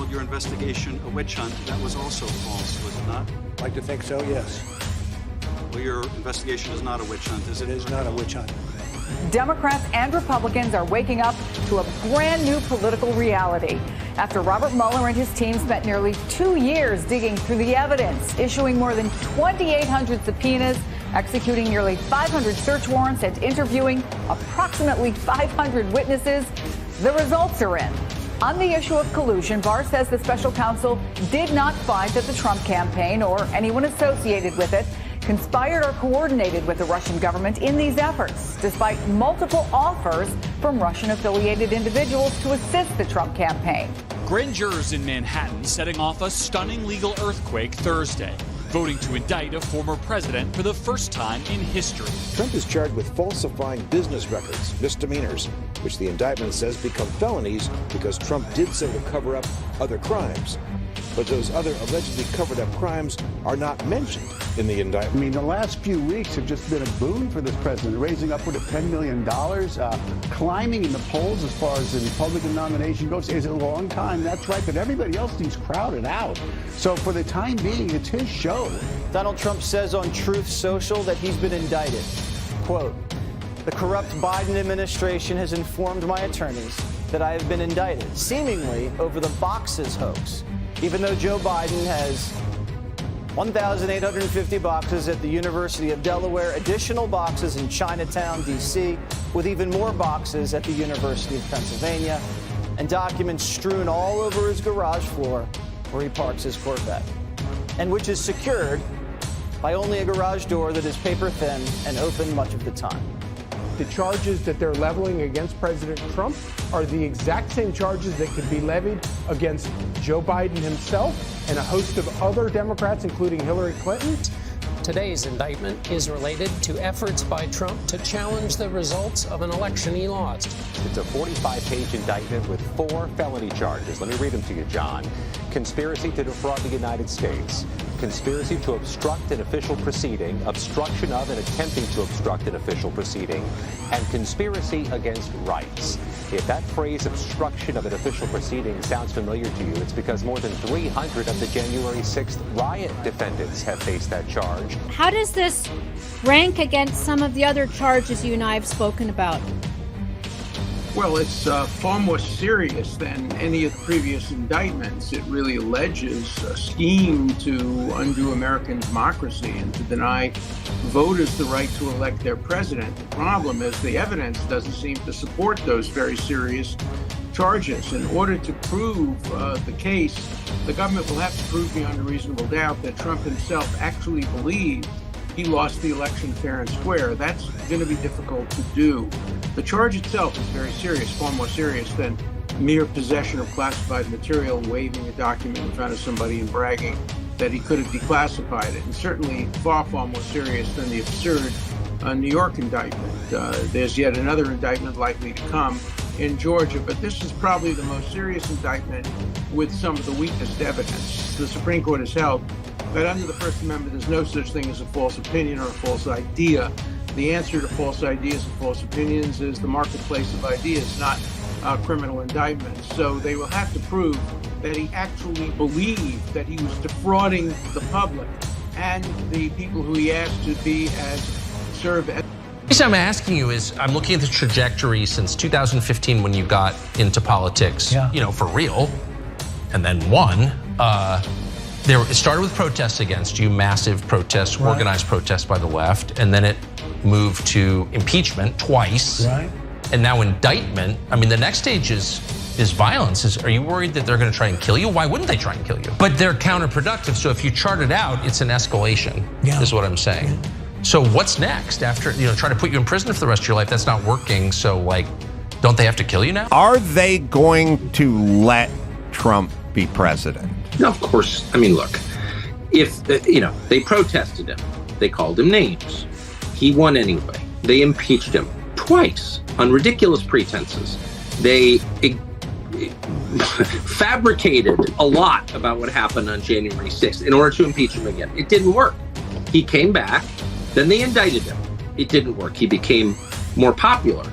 called your investigation a witch hunt. That was also false, was it not? I'd like to think so, yes. Well, your investigation is not a witch hunt, is it? It is not a witch hunt. Democrats and Republicans are waking up to a brand new political reality after Robert Mueller and his team spent nearly 2 years digging through the evidence, issuing more than 2,800 subpoenas, executing nearly 500 search warrants, and interviewing approximately 500 witnesses. The results are in. On the issue of collusion, Barr says the special counsel did not find that the Trump campaign or anyone associated with it conspired or coordinated with the Russian government in these efforts, despite multiple offers from Russian-affiliated individuals to assist the Trump campaign. Grand jurors in Manhattan setting off a stunning legal earthquake Thursday, voting to indict a former president for the first time in history. Trump is charged with falsifying business records, misdemeanors, which the indictment says become felonies because Trump did so to cover up other crimes. But those other allegedly covered up crimes are not mentioned in the indictment. I mean, the last few weeks have just been a boon for this president, raising upward of $10 million, climbing in the polls as far as the Republican nomination goes. It's a long time, that's right, but everybody else seems crowded out. So for the time being, it's his show. Donald Trump says on Truth Social that he's been indicted. Quote, "The corrupt Biden administration has informed my attorneys that I have been indicted, seemingly over the boxes hoax. Even though Joe Biden has 1,850 boxes at the University of Delaware, additional boxes in Chinatown, D.C., with even more boxes at the University of Pennsylvania, and documents strewn all over his garage floor where he parks his Corvette, and which is secured by only a garage door that is paper thin and open much of the time." The charges that they're leveling against President Trump are the exact same charges that could be levied against Joe Biden himself and a host of other Democrats, including Hillary Clinton. Today's indictment is related to efforts by Trump to challenge the results of an election he lost. It's a 45-page indictment with 4 felony charges. Let me read them to you, John. Conspiracy to defraud the United States, conspiracy to obstruct an official proceeding, obstruction of and attempting to obstruct an official proceeding, and conspiracy against rights. If that phrase, obstruction of an official proceeding, sounds familiar to you, it's because more than 300 of the January 6th riot defendants have faced that charge. How does this rank against some of the other charges you and I have spoken about? Well, it's far more serious than any of the previous indictments. It really alleges a scheme to undo American democracy and to deny voters the right to elect their president. The problem is the evidence doesn't seem to support those very serious charges. In order to prove the case, the government will have to prove beyond a reasonable doubt that Trump himself actually believed he lost the election fair and square. That's going to be difficult to do. The charge itself is very serious, far more serious than mere possession of classified material, waving a document in front of somebody and bragging that he could have declassified it, and certainly far, far more serious than the absurd New York indictment. There's yet another indictment likely to come in Georgia, but this is probably the most serious indictment with some of the weakest evidence. The Supreme Court has held that under the First Amendment, there's no such thing as a false opinion or a false idea. The answer to false ideas and false opinions is the marketplace of ideas, not criminal indictments. So they will have to prove that he actually believed that he was defrauding the public and the people who he asked to be as serve as. The reason I'm asking you is I'm looking at the trajectory since 2015 when you got into politics, you know, for real, and then won. It started with protests against you, massive protests, organized protests by the left, and then it moved to impeachment twice, and now indictment. I mean, the next stage is violence. Are you worried that they're going to try and kill you? Why wouldn't they try and kill you? But they're counterproductive. So if you chart it out, it's an escalation. Is what I'm saying. So what's next after try to put you in prison for the rest of your life? That's not working. So like, don't they have to kill you now? Are they going to let Trump be president? No, of course. I mean, look, if they protested him, they called him names. He won anyway. They impeached him twice on ridiculous pretenses. They fabricated a lot about what happened on January 6th in order to impeach him again. It didn't work. He came back. Then they indicted him. It didn't work. He became more popular.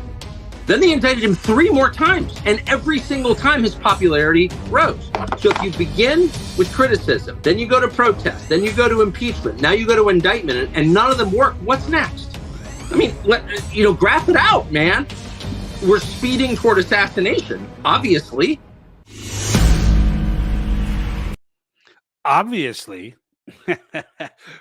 Then they indicted him 3 more times, and every single time his popularity rose. So if you begin with criticism, then you go to protest, then you go to impeachment, now you go to indictment, and none of them work, what's next? I mean, graph it out, man. We're speeding toward assassination, obviously. Obviously.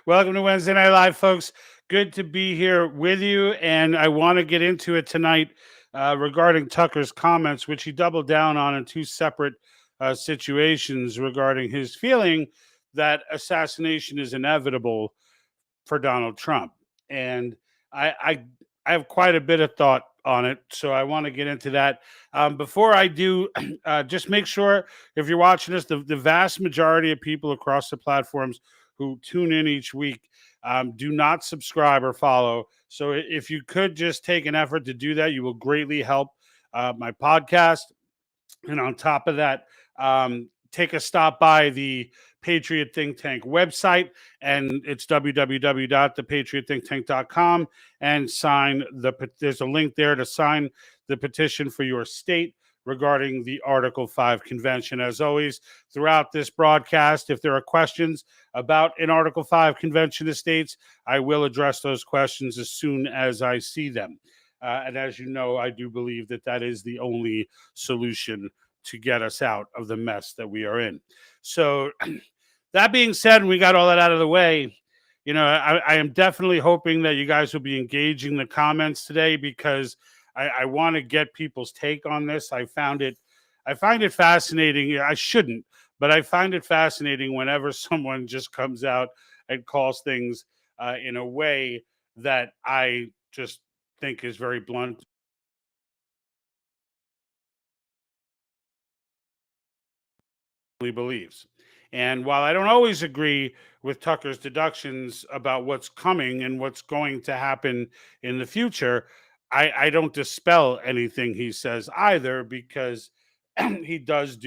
Welcome to Wednesday Night Live, folks. Good to be here with you, and I want to get into it tonight regarding Tucker's comments, which he doubled down on in 2 separate situations regarding his feeling that assassination is inevitable for Donald Trump. And I have quite a bit of thought on it, so I want to get into that. Before I do, just make sure, if you're watching this, the vast majority of people across the platforms who tune in each week do not subscribe or follow. So if you could just take an effort to do that, you will greatly help my podcast. And on top of that, take a stop by the Patriot Think Tank website, and it's www.thepatriotthinktank.com, and there's a link there to sign the petition for your state regarding the Article 5 convention. As always, throughout this broadcast, if there are questions about an Article 5 convention of states, I will address those questions as soon as I see them. And as you know, I do believe that is the only solution to get us out of the mess that we are in. So that being said, we got all that out of the way. I am definitely hoping that you guys will be engaging the comments today, because I want to get people's take on this. I find it fascinating. I shouldn't, but I find it fascinating whenever someone just comes out and calls things in a way that I just think is very blunt. Believes. And while I don't always agree with Tucker's deductions about what's coming and what's going to happen in the future, I don't dispel anything he says either, because he does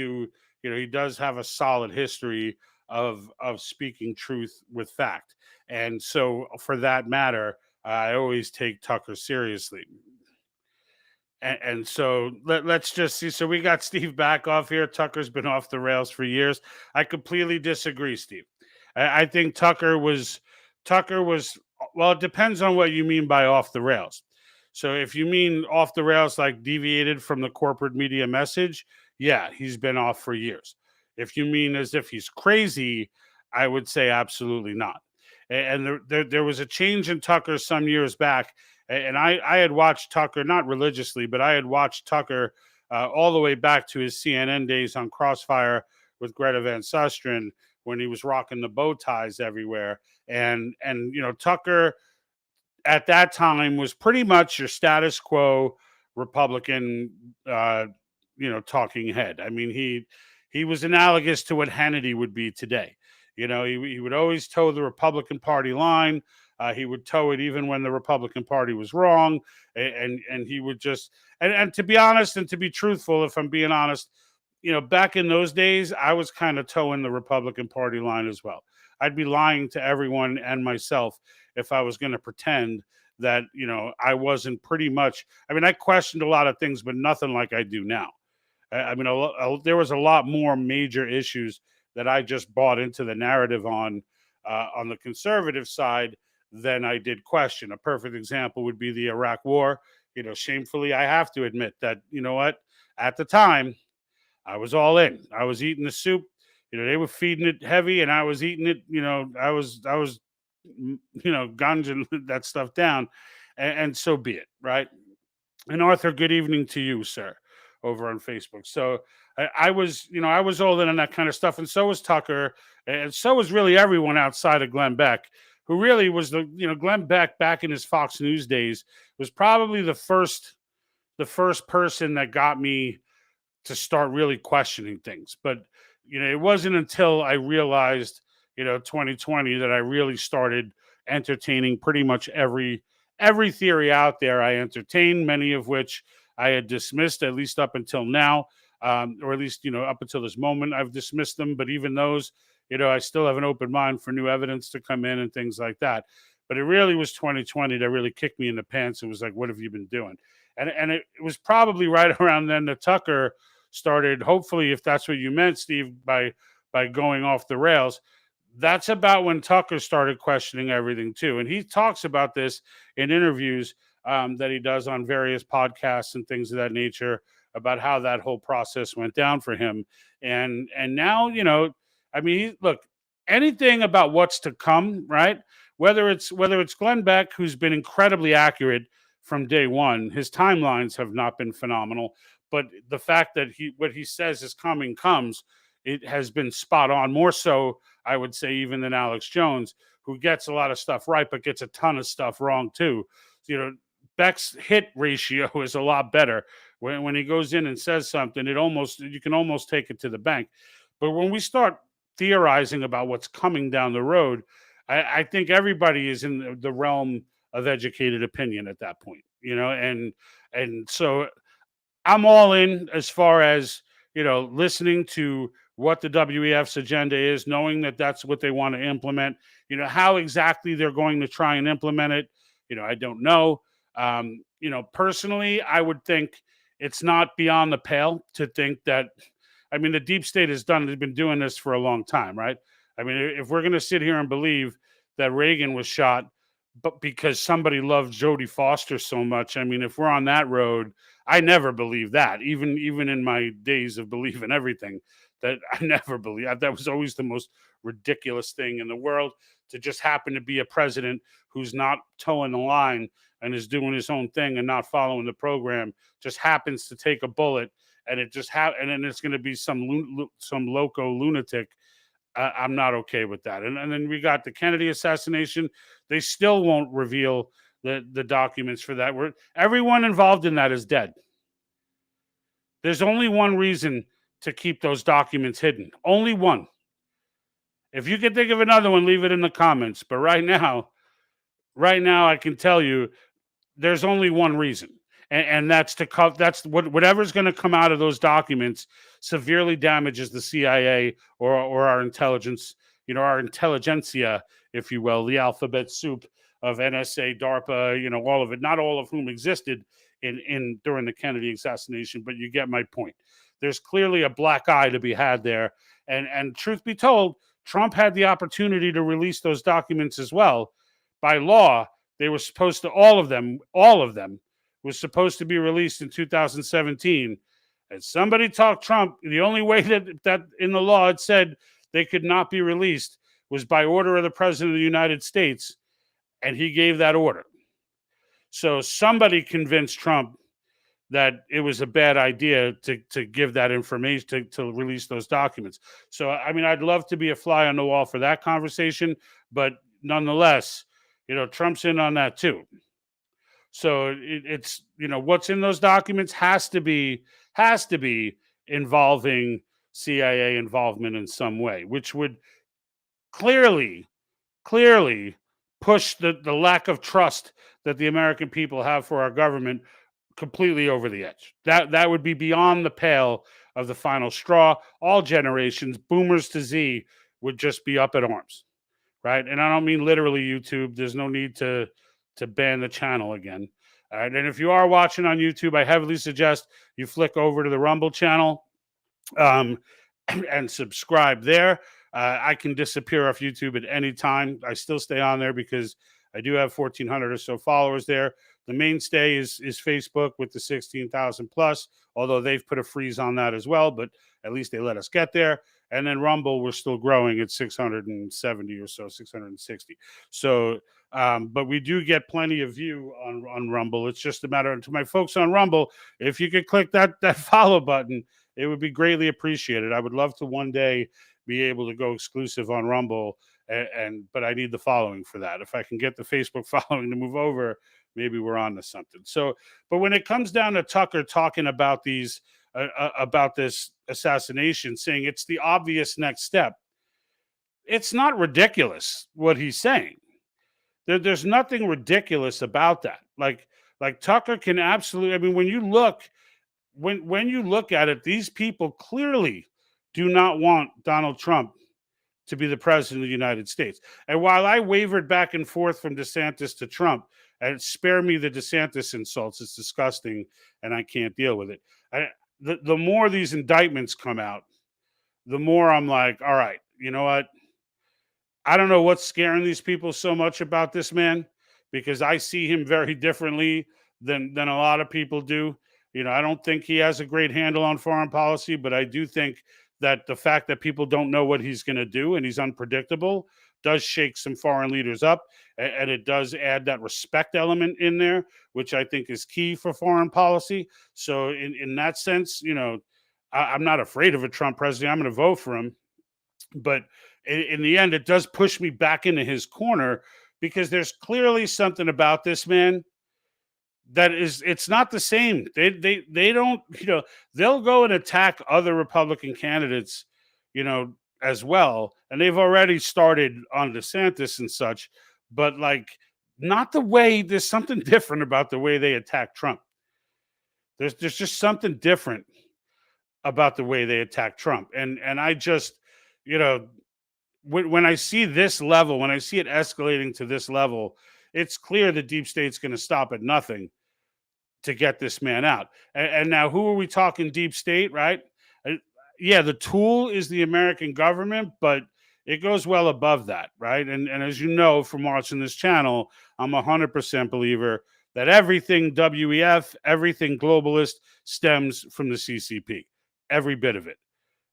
have a solid history of speaking truth with fact. And so for that matter, I always take Tucker seriously. And so let's just see. So we got Steve back off here. Tucker's been off the rails for years. I completely disagree, Steve. I think Tucker was, well, it depends on what you mean by off the rails. So if you mean off the rails, like deviated from the corporate media message, yeah, he's been off for years. If you mean as if he's crazy, I would say absolutely not. And there was a change in Tucker some years back. And I had watched Tucker, not religiously, but I had watched Tucker all the way back to his CNN days on Crossfire with Greta Van Susteren, when he was rocking the bow ties everywhere. And Tucker at that time was pretty much your status quo Republican, talking head. I mean, he was analogous to what Hannity would be today. He would always toe the Republican Party line. He would toe it even when the Republican Party was wrong. And he would just, and to be honest, and to be truthful, if I'm being honest, back in those days, I was kind of toeing the Republican Party line as well. I'd be lying to everyone and myself if I was going to pretend that, I wasn't pretty much, I questioned a lot of things, but nothing like I do now. There was a lot more major issues that I just bought into the narrative on the conservative side than I did question. A perfect example would be the Iraq War. Shamefully, I have to admit that, at the time, I was all in. I was eating the soup. They were feeding it heavy, and I was eating it. I was gunging that stuff down, and so be it, right? And Arthur, good evening to you, sir, over on Facebook. So I was all in on that kind of stuff, and so was Tucker, and so was really everyone outside of Glenn Beck, who really was Glenn Beck back in his Fox News days was probably the first person that got me to start really questioning things. But it wasn't until I realized 2020 that I really started entertaining pretty much every theory out there. I entertained, many of which I had dismissed, at least up until now, or at least up until this moment I've dismissed them. But even those, I still have an open mind for new evidence to come in and things like that. But it really was 2020 that really kicked me in the pants. It was like, what have you been doing? And it was probably right around then that Tucker started, hopefully, if that's what you meant, Steve, by going off the rails. That's about when Tucker started questioning everything too. And he talks about this in interviews that he does on various podcasts and things of that nature about how that whole process went down for him. And now, I mean, look, anything about what's to come, right? Whether it's Glenn Beck, who's been incredibly accurate from day one, his timelines have not been phenomenal, but the fact that what he says is coming comes, it has been spot on, more so, I would say, even than Alex Jones, who gets a lot of stuff right, but gets a ton of stuff wrong too. Beck's hit ratio is a lot better. When he goes in and says something, you can almost take it to the bank. But when we start theorizing about what's coming down the road, I think everybody is in the realm of educated opinion at that point, and so I'm all in as far as, listening to what the WEF's agenda is, knowing that that's what they want to implement. How exactly they're going to try and implement it, I don't know. Personally, I would think it's not beyond the pale to think that, I mean, the deep state has been doing this for a long time, right? I mean, if we're going to sit here and believe that Reagan was shot but because somebody loved Jodie Foster so much, I mean, if we're on that road, I never believed that. Even in my days of believing everything, that I never believed. That was always the most ridiculous thing in the world, to just happen to be a president who's not towing the line and is doing his own thing and not following the program, just happens to take a bullet, and and then it's going to be some loco lunatic. I'm not okay with that. And then we got the Kennedy assassination. They still won't reveal the documents for that. Everyone involved in that is dead. There's only one reason to keep those documents hidden. Only one. If you can think of another one, leave it in the comments. But right now, I can tell you there's only one reason. And that's whatever's going to come out of those documents severely damages the CIA or our intelligence, our intelligentsia, if you will, the alphabet soup of NSA, DARPA, all of it. Not all of whom existed during the Kennedy assassination, but you get my point. There's clearly a black eye to be had there. And truth be told, Trump had the opportunity to release those documents as well. By law, they were supposed to, all of them was supposed to be released in 2017. And somebody talked Trump. The only way that in the law it said they could not be released was by order of the President of the United States. And he gave that order. So somebody convinced Trump that it was a bad idea to give that information, to release those documents. So, I mean, I'd love to be a fly on the wall for that conversation, but nonetheless, Trump's in on that too. So it's what's in those documents has to be involving CIA involvement in some way, which would clearly push the lack of trust that the American people have for our government completely over the edge. That would be beyond the pale of the final straw. All generations, boomers to Z, would just be up at arms, right? And I don't mean literally YouTube. There's no need to ban the channel again. All right. And if you are watching on YouTube, I heavily suggest you flick over to the Rumble channel and subscribe there. I can disappear off YouTube at any time. I still stay on there because I do have 1,400 or so followers there. The mainstay is Facebook with the 16,000 plus, although they've put a freeze on that as well, but at least they let us get there. And then Rumble, we're still growing at 670 or so, 660. So, but we do get plenty of view on Rumble. It's just a matter of, to my folks on Rumble, if you could click that follow button, it would be greatly appreciated. I would love to one day be able to go exclusive on Rumble, but I need the following for that. If I can get the Facebook following to move over, maybe we're on to something. So, but when it comes down to Tucker talking about about this assassination, saying it's the obvious next step, it's not ridiculous what he's saying. There's nothing ridiculous about that. Like Tucker can absolutely, I mean, when you look at it, these people clearly do not want Donald Trump to be the president of the United States. And while I wavered back and forth from DeSantis to Trump, And spare me the DeSantis insults. It's disgusting, and I can't deal with it. The more these indictments come out, the more I'm like, all right, you know what? I don't know what's scaring these people so much about this man, because I see him very differently than a lot of people do. I don't think he has a great handle on foreign policy, but I do think that the fact that people don't know what he's going to do and he's unpredictable does shake some foreign leaders up, and it does add that respect element in there, which I think is key for foreign policy. So in that sense, I'm not afraid of a Trump president. I'm going to vote for him. But in the end, it does push me back into his corner, because there's clearly something about this man that it's not the same. They don't, they'll go and attack other Republican candidates, as well. And they've already started on DeSantis and such, but like not the way. There's something different about the way they attack Trump. There's just something different about the way they attack Trump. And I just, when I see this level, when I see it escalating to this level, it's clear the deep state's going to stop at nothing to get this man out. And now, who are we talking deep state, right? Yeah, the tool is the American government, but it goes well above that, right? And as you know from watching this channel, I'm 100% believer that everything WEF, everything globalist stems from the CCP, every bit of it.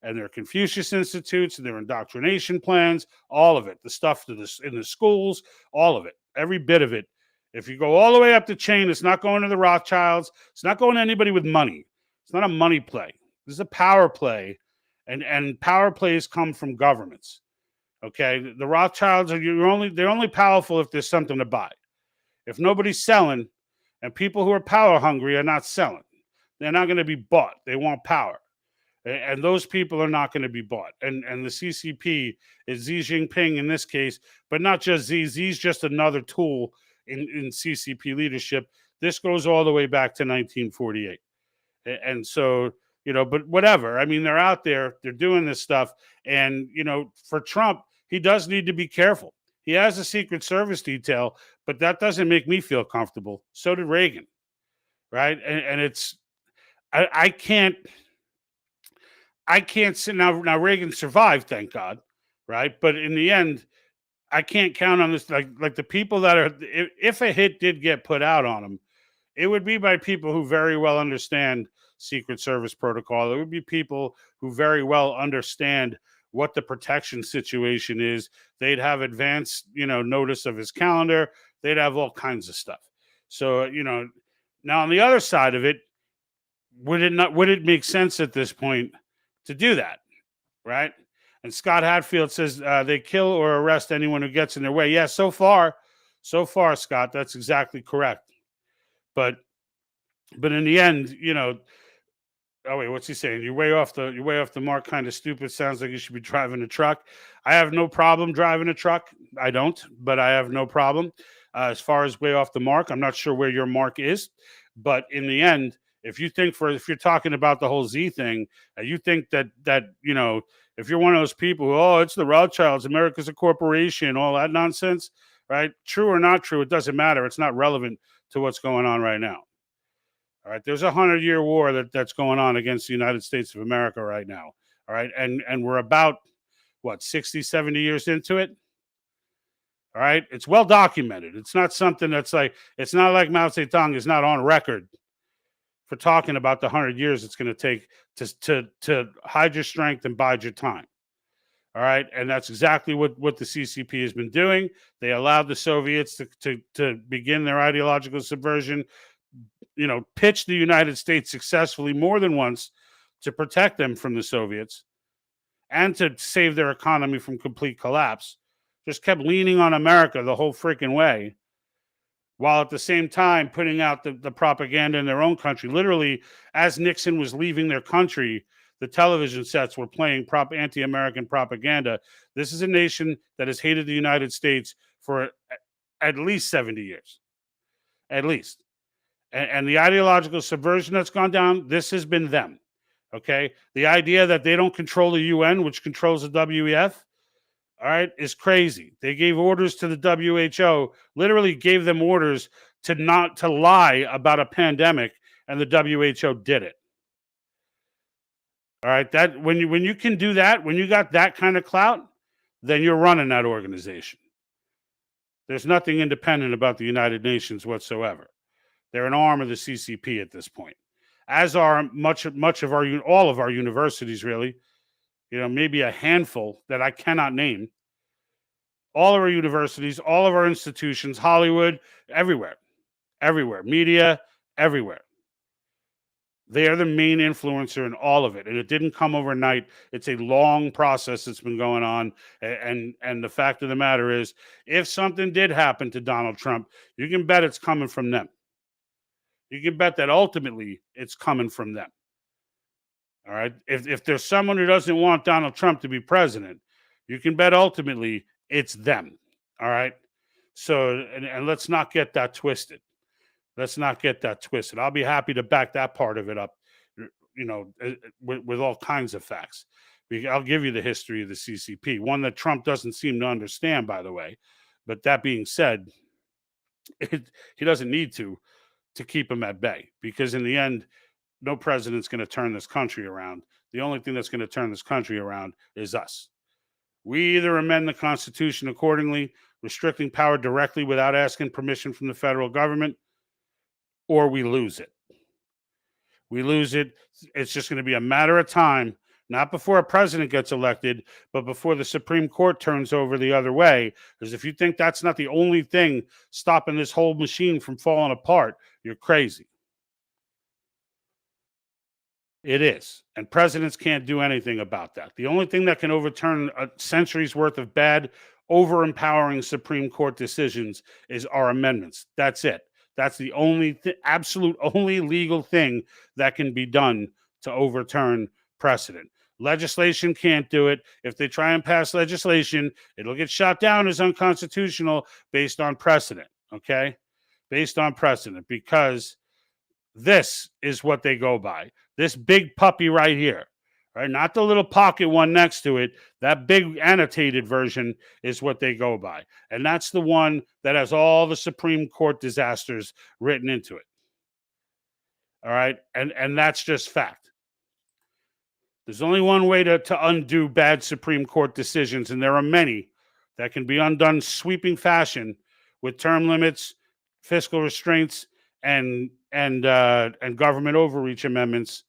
And their Confucius Institutes and their indoctrination plans, all of it, the stuff in the schools, all of it, every bit of it. If you go all the way up the chain, it's not going to the Rothschilds. It's not going to anybody with money. It's not a money play. This is a power play, and power plays come from governments. Okay, the Rothschilds they're only powerful if there's something to buy. If nobody's selling, and people who are power hungry are not selling, they're not going to be bought. They want power. And those people are not going to be bought. And the CCP is Xi Jinping in this case, but not just Xi. Xi's just another tool in CCP leadership. This goes all the way back to 1948. And so, but whatever. I mean, they're out there. They're doing this stuff. And, for Trump, he does need to be careful. He has a Secret Service detail, but that doesn't make me feel comfortable. So did Reagan, right? And it's, I can't say now Reagan survived, thank God, right? But in the end, I can't count on this. Like the people that are, if a hit did get put out on him, it would be by people who very well understand Secret Service protocol. It would be people who very well understand what the protection situation is. They'd have advanced, notice of his calendar. They'd have all kinds of stuff. So, now on the other side of it, would it make sense at this point to do that, right? And Scott Hatfield says they kill or arrest anyone who gets in their way. Yeah, so far, Scott, that's exactly correct. But in the end, oh wait, what's he saying? You're way off the mark. Kind of stupid. Sounds like you should be driving a truck. I have no problem driving a truck. I don't, but I have no problem. As far as way off the mark, I'm not sure where your mark is, but in the end, if you're talking about the whole Z thing, you think that if you're one of those people who, it's the Rothschilds, America's a corporation, all that nonsense, right? True or not true, it doesn't matter. It's not relevant to what's going on right now. All right, there's a 100-year war that's going on against the United States of America right now. All right, and we're about 60, 70 years into it. All right, it's well documented. It's not something that's it's not like Mao Zedong is not on record for talking about the 100 years it's going to take to hide your strength and bide your time. All right. And that's exactly what the CCP has been doing. They allowed the Soviets to begin their ideological subversion, pitch the United States successfully more than once to protect them from the Soviets and to save their economy from complete collapse. Just kept leaning on America the whole freaking way, while at the same time putting out the propaganda in their own country. Literally, as Nixon was leaving their country, the television sets were playing anti-American propaganda. This is a nation that has hated the United States for at least 70 years. At least. And the ideological subversion that's gone down, this has been them. Okay? The idea that they don't control the UN, which controls the WEF, all right, is crazy. They gave orders to the WHO, literally gave them orders to lie about a pandemic, and the WHO did it. All right, that when you can do that, when you got that kind of clout, then you're running that organization. There's nothing independent about the United Nations whatsoever. They're an arm of the CCP at this point, as are much of all of our universities, really. Maybe a handful that I cannot name. All of our universities, all of our institutions, Hollywood, everywhere, media, everywhere. They are the main influencer in all of it, and it didn't come overnight. It's a long process that's been going on, and the fact of the matter is, if something did happen to Donald Trump, you can bet it's coming from them. You can bet that ultimately it's coming from them. All right? If there's someone who doesn't want Donald Trump to be president, you can bet ultimately it's them. All right? So, and let's not get that twisted. Let's not get that twisted. I'll be happy to back that part of it up, with all kinds of facts. I'll give you the history of the CCP, one that Trump doesn't seem to understand, by the way. But that being said, he doesn't need to keep him at bay, because in the end, no president's going to turn this country around. The only thing that's going to turn this country around is us. We either amend the Constitution accordingly, restricting power directly without asking permission from the federal government, or we lose it. We lose it. It's just going to be a matter of time, not before a president gets elected, but before the Supreme Court turns over the other way. Because if you think that's not the only thing stopping this whole machine from falling apart, you're crazy. It is. And presidents can't do anything about that. The only thing that can overturn a century's worth of bad, over-empowering Supreme Court decisions is our amendments. That's it. That's the only absolute only legal thing that can be done to overturn precedent. Legislation can't do it. If they try and pass legislation, it'll get shot down as unconstitutional based on precedent, okay? Based on precedent, because this is what they go by. This big puppy right here, right? Not the little pocket one next to it. That big annotated version is what they go by. And that's the one that has all the Supreme Court disasters written into it. All right? And that's just fact. There's only one way to undo bad Supreme Court decisions, and there are many that can be undone in sweeping fashion with term limits, fiscal restraints, and government overreach amendments.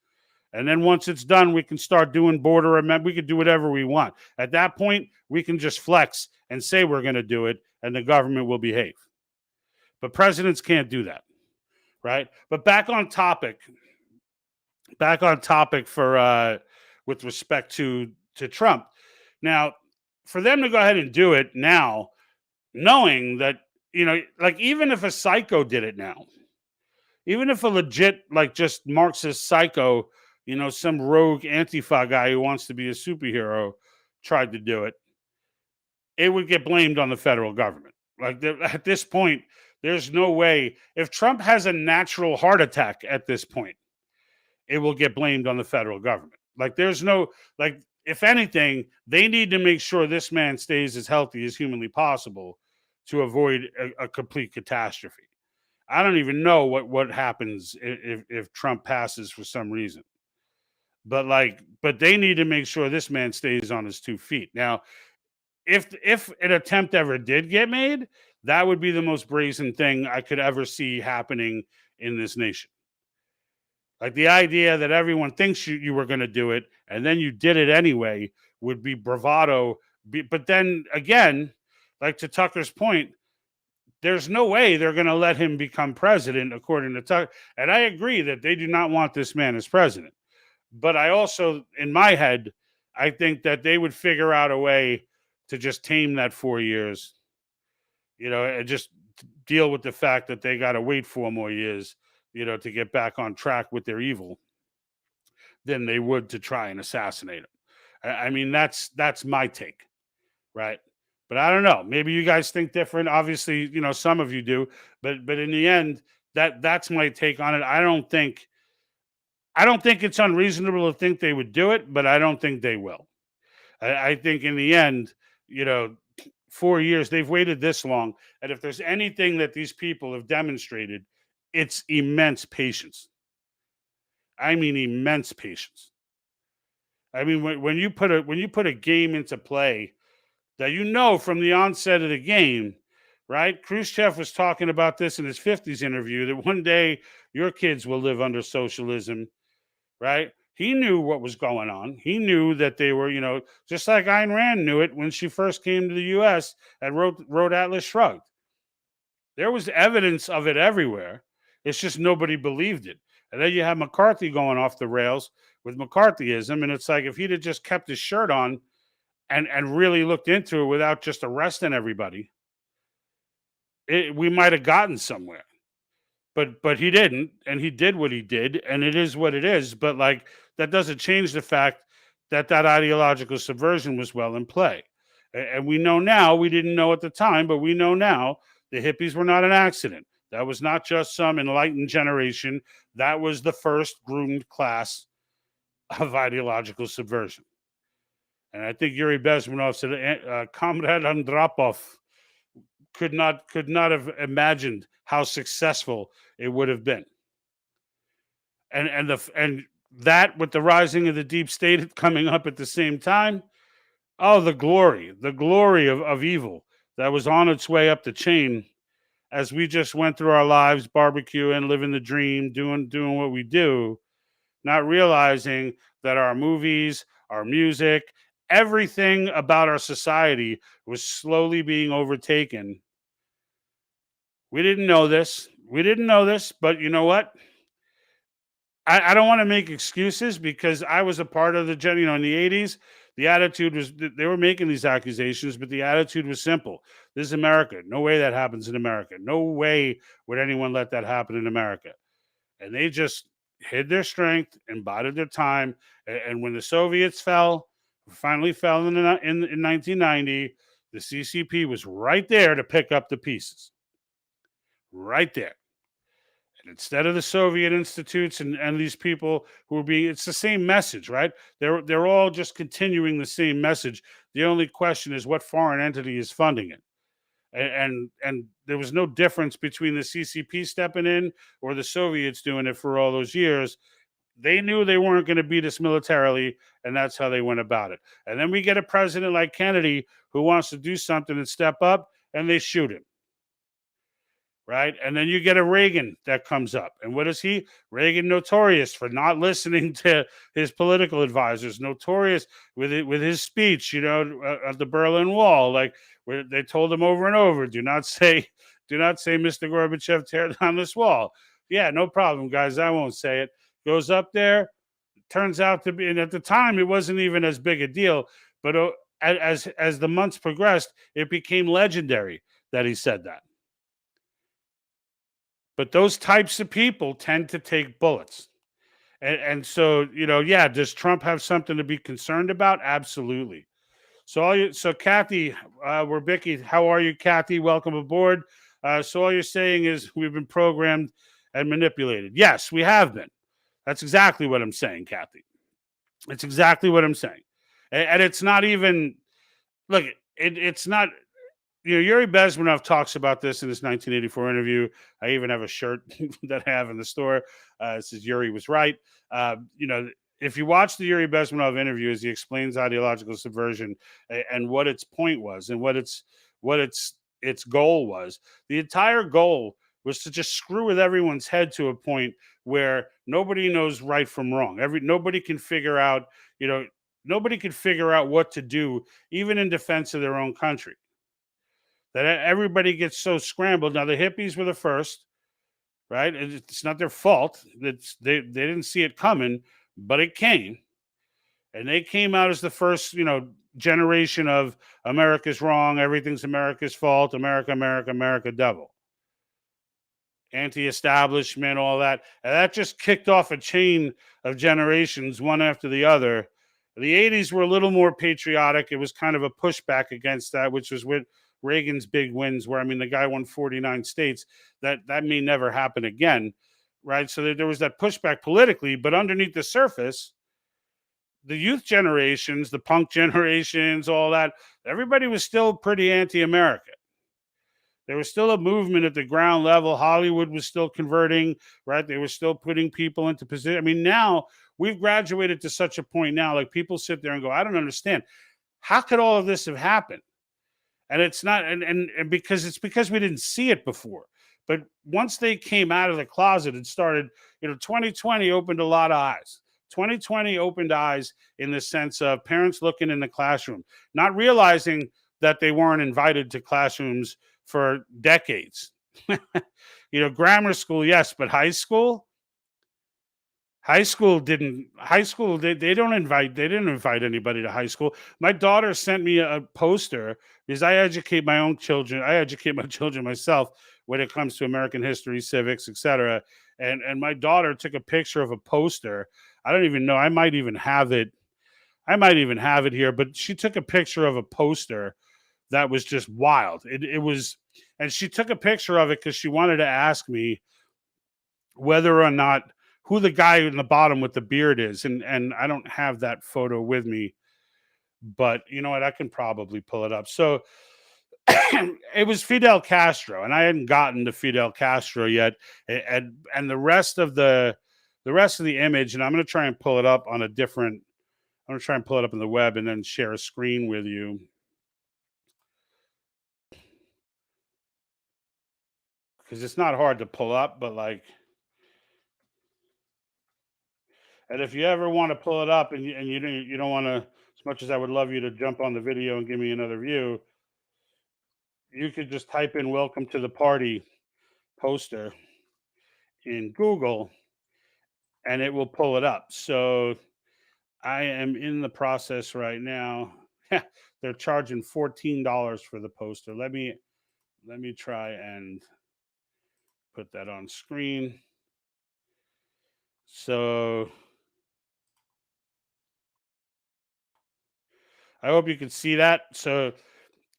And then once it's done, we can start doing border amendments. We can do whatever we want. At that point, we can just flex and say we're going to do it, and the government will behave. But presidents can't do that, right? But back on topic for with respect to Trump. Now, for them to go ahead and do it now, knowing that, like, even if a psycho did it now, even if a legit, like, just Marxist psycho, some rogue Antifa guy who wants to be a superhero tried to do it, it would get blamed on the federal government. Like, at this point, there's no way. If Trump has a natural heart attack at this point, it will get blamed on the federal government. Like, there's no, like, if anything, they need to make sure this man stays as healthy as humanly possible to avoid a complete catastrophe. I don't even know what happens if Trump passes for some reason. But they need to make sure this man stays on his 2 feet. Now, if an attempt ever did get made, that would be the most brazen thing I could ever see happening in this nation. Like, the idea that everyone thinks you were going to do it, and then you did it anyway, would be bravado. But then again, like, to Tucker's point, there's no way they're going to let him become president, according to Tucker. And I agree that they do not want this man as president. But I also, in my head, I think that they would figure out a way to just tame that 4 years, and just deal with the fact that they got to wait 4 more years, to get back on track with their evil than they would to try and assassinate him. I mean, that's my take, right? But I don't know. Maybe you guys think different. Obviously, some of you do. But in the end, that's my take on it. I don't think it's unreasonable to think they would do it, but I don't think they will. I think in the end, 4 years, they've waited this long. And if there's anything that these people have demonstrated, it's immense patience. I mean, immense patience. I mean, when you put a game into play that from the onset of the game, right? Khrushchev was talking about this in his 50s interview, that one day your kids will live under socialism, right? He knew what was going on. He knew that they were, just like Ayn Rand knew it when she first came to the U.S. and wrote Atlas Shrugged. There was evidence of it everywhere. It's just nobody believed it. And then you have McCarthy going off the rails with McCarthyism. And it's like, if he'd have just kept his shirt on and really looked into it without just arresting everybody, we might have gotten somewhere. But he didn't, and he did what he did, and it is what it is. But like, that doesn't change the fact that ideological subversion was well in play. And we know now, we didn't know at the time, but we know now the hippies were not an accident. That was not just some enlightened generation. That was the first groomed class of ideological subversion. And I think Yuri Bezmenov said, Comrade Andropov could not have imagined how successful it would have been. And that, with the rising of the deep state coming up at the same time, the glory of evil that was on its way up the chain, as we just went through our lives barbecuing, living the dream, doing what we do, not realizing that our movies, our music, everything about our society was slowly being overtaken. We didn't know this, but you know what? I don't want to make excuses, because I was a part of the, in the 80s, the attitude was, they were making these accusations, but the attitude was simple. This is America. No way that happens in America. No way would anyone let that happen in America. And they just hid their strength and bided their time. And when the Soviets finally fell in 1990, the CCP was right there to pick up the pieces. Right there. And instead of the Soviet institutes and these people who are it's the same message, right? They're all just continuing the same message. The only question is, what foreign entity is funding it? And there was no difference between the CCP stepping in or the Soviets doing it for all those years. They knew they weren't going to beat us militarily, and that's how they went about it. And then we get a president like Kennedy who wants to do something and step up, and they shoot him. Right? And then you get a Reagan that comes up. And what is he? Reagan, notorious for not listening to his political advisors, notorious with his speech, at the Berlin Wall, like, where they told him over and over, do not say, Mr. Gorbachev, tear down this wall. Yeah, no problem, guys. I won't say it. Goes up there. Turns out to be, and at the time, it wasn't even as big a deal. But as the months progressed, it became legendary that he said that. But those types of people tend to take bullets. And so, does Trump have something to be concerned about? Absolutely. So Kathy, we're Bicky. How are you, Kathy? Welcome aboard. So all you're saying is we've been programmed and manipulated. Yes, we have been. That's exactly what I'm saying, Kathy. It's exactly what I'm saying. And it's not even, look, it's not, Yuri Bezmenov talks about this in his 1984 interview. I even have a shirt that I have in the store. It says Yuri was right. If you watch the Yuri Bezmenov interview, as he explains ideological subversion and what its point was and what its goal was, the entire goal was to just screw with everyone's head to a point where nobody knows right from wrong. Nobody can figure out, nobody can figure out what to do, even in defense of their own country. That everybody gets so scrambled. Now, the hippies were the first, right? It's not their fault. They didn't see it coming, but it came. And they came out as the first, generation of America's wrong, everything's America's fault, America, devil. Anti-establishment, all that. And that just kicked off a chain of generations, one after the other. The 80s were a little more patriotic. It was kind of a pushback against that, which was what Reagan's big wins were. I mean, the guy won 49 states. That may never happen again, right? So there was that pushback politically, but underneath the surface, the youth generations, the punk generations, all that, everybody was still pretty anti-American. There was still a movement at the ground level. Hollywood was still converting, right? They were still putting people into position. I mean, now we've graduated to such a point now, like people sit there and go, I don't understand. How could all of this have happened? And it's not, and because we didn't see it before. But once they came out of the closet and started, 2020 opened a lot of eyes. 2020 opened eyes in the sense of parents looking in the classroom, not realizing that they weren't invited to classrooms for decades. Grammar school, yes, but high school didn't. High school, they didn't invite anybody to high school. My daughter sent me a poster because I educate my own children. I educate my children myself when it comes to American history, civics, etc. And my daughter took a picture of a poster. I don't even know. I might even have it here, but she took a picture of a poster that was just wild. It was, and she took a picture of it because she wanted to ask me whether or not who the guy in the bottom with the beard is. And I don't have that photo with me, but you know what? I can probably pull it up. So it was Fidel Castro, and I hadn't gotten to Fidel Castro yet. And the rest of the image, and I'm going to try and pull it up on I'm going to try and pull it up on the web and then share a screen with you. Because it's not hard to pull up, but and if you ever want to pull it up and you don't want to, as much as I would love you to jump on the video and give me another view, you could just type in "Welcome to the Party" poster in Google, and it will pull it up. So I am in the process right now. They're charging $14 for the poster. Let me try and put that on screen. So I hope you can see that. So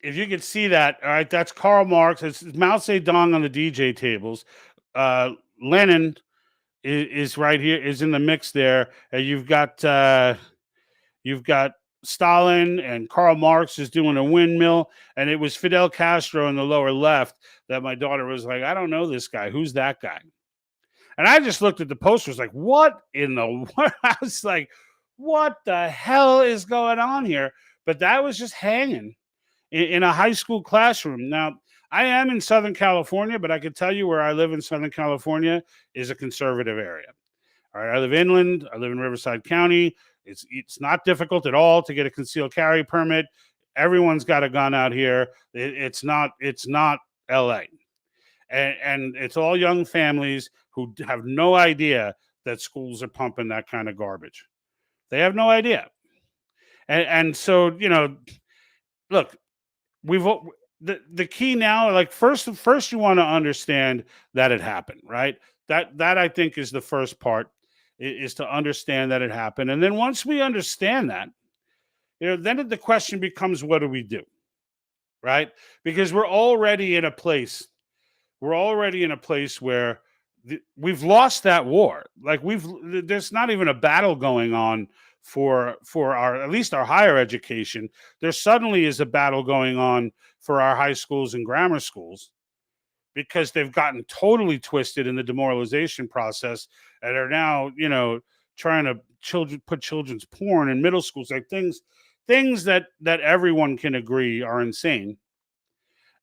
if you can see that, all right, that's Karl Marx. It's Mao Zedong on the DJ tables. Lenin is right here, is in the mix there. You've got Stalin, and Karl Marx is doing a windmill, and it was Fidel Castro in the lower left that my daughter was like, I don't know this guy. Who's that guy? And I just looked at the poster, was like, what in the world? I was like, what the hell is going on here? But that was just hanging in a high school classroom. Now, I am in Southern California, but I can tell you where I live in Southern California is a conservative area. All right, I live inland. I live in Riverside County. It's not difficult at all to get a concealed carry permit. Everyone's got a gun out here. It's not LA. And it's all young families who have no idea that schools are pumping that kind of garbage. They have no idea. And so, look, the key now, like first you want to understand that it happened, right? That I think is the first part, is to understand that it happened. And then once we understand that, then the question becomes, what do we do? Right? Because we're already in a place where we've lost that war. Like there's not even a battle going on for our, at least our higher education. There suddenly is a battle going on for our high schools and grammar schools, because they've gotten totally twisted in the demoralization process and are now, trying to put children's porn in middle schools, like things that everyone can agree are insane.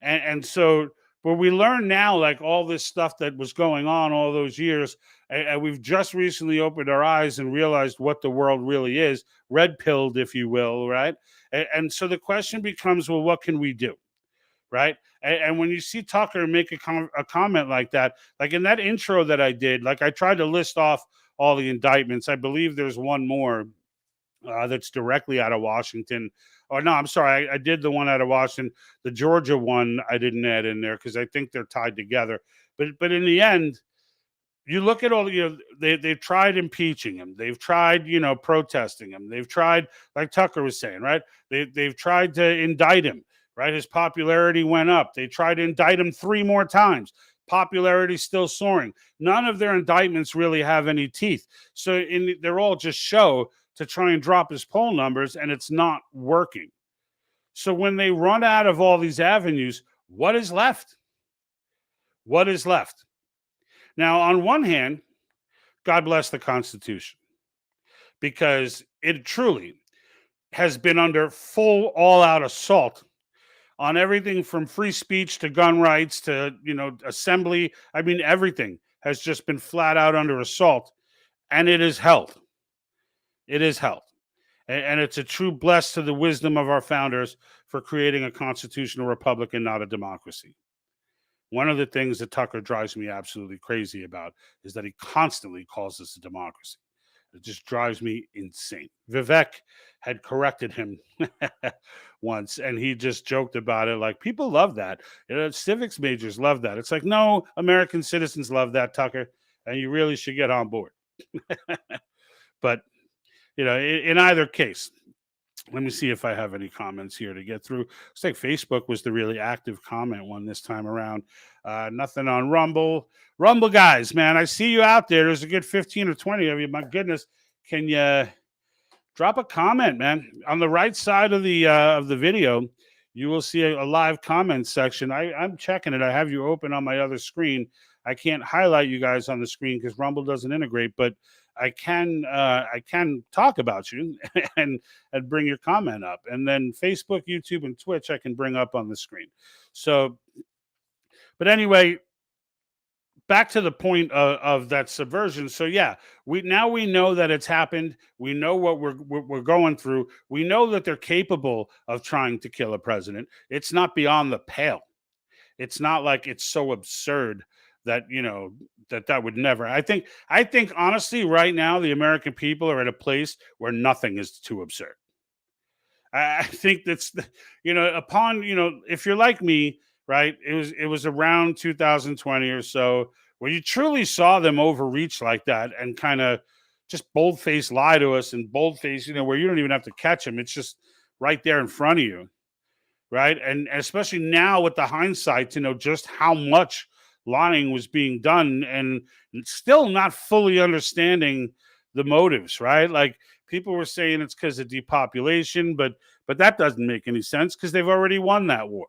And so, but we learn now, like all this stuff that was going on all those years, and we've just recently opened our eyes and realized what the world really is, red-pilled, if you will, right? And so the question becomes, well, what can we do, right? And when you see Tucker make a comment like that, like in that intro that I did, like I tried to list off all the indictments. I believe there's one more that's directly out of Washington. Oh, no, I'm sorry. I did the one out of Washington. The Georgia one I didn't add in there because I think they're tied together. But in the end, you look at all, they've tried impeaching him. They've tried, protesting him. They've tried, like Tucker was saying, right? They've tried to indict him, right? His popularity went up. They tried to indict him 3 more times. Popularity still soaring. None of their indictments really have any teeth. So they're all just show to try and drop his poll numbers, and it's not working. So when they run out of all these avenues, what is left? What is left? Now, on one hand, God bless the Constitution, because it truly has been under full all-out assault on everything from free speech to gun rights to, assembly. I mean, everything has just been flat out under assault, and it is held. It is held. And it's a true bless to the wisdom of our founders for creating a constitutional republic and not a democracy. One of the things that Tucker drives me absolutely crazy about is that he constantly calls this a democracy. It just drives me insane. Vivek had corrected him once, and he just joked about it. Like, people love that. Civics majors love that. It's like, no, American citizens love that, Tucker, and you really should get on board. But, in either case, let me see if I have any comments here to get through. Looks like Facebook was the really active comment one this time around. Nothing on Rumble. Rumble guys, man, I see you out there. There's a good 15 or 20 of you. My goodness, can you drop a comment, man? On the right side of the video, you will see a live comment section. I'm checking it. I have you open on my other screen. I can't highlight you guys on the screen because Rumble doesn't integrate, but I can talk about you and bring your comment up. And then Facebook, YouTube, and Twitch I can bring up on the screen. So, but anyway, back to the point of that subversion. So yeah, we know that it's happened. We know what we're going through. We know that they're capable of trying to kill a president. It's not beyond the pale. It's not like it's so absurd that that would never. I think honestly right now the American people are at a place where nothing is too absurd. I think that's upon if you're like me, right, it was around 2020 or so where you truly saw them overreach like that and kind of just bold-faced lie to us, and bold-faced where you don't even have to catch them. It's just right there in front of you, right? And especially now with the hindsight to know just how much lying was being done, and still not fully understanding the motives, right? Like, people were saying it's because of depopulation, but that doesn't make any sense because they've already won that war.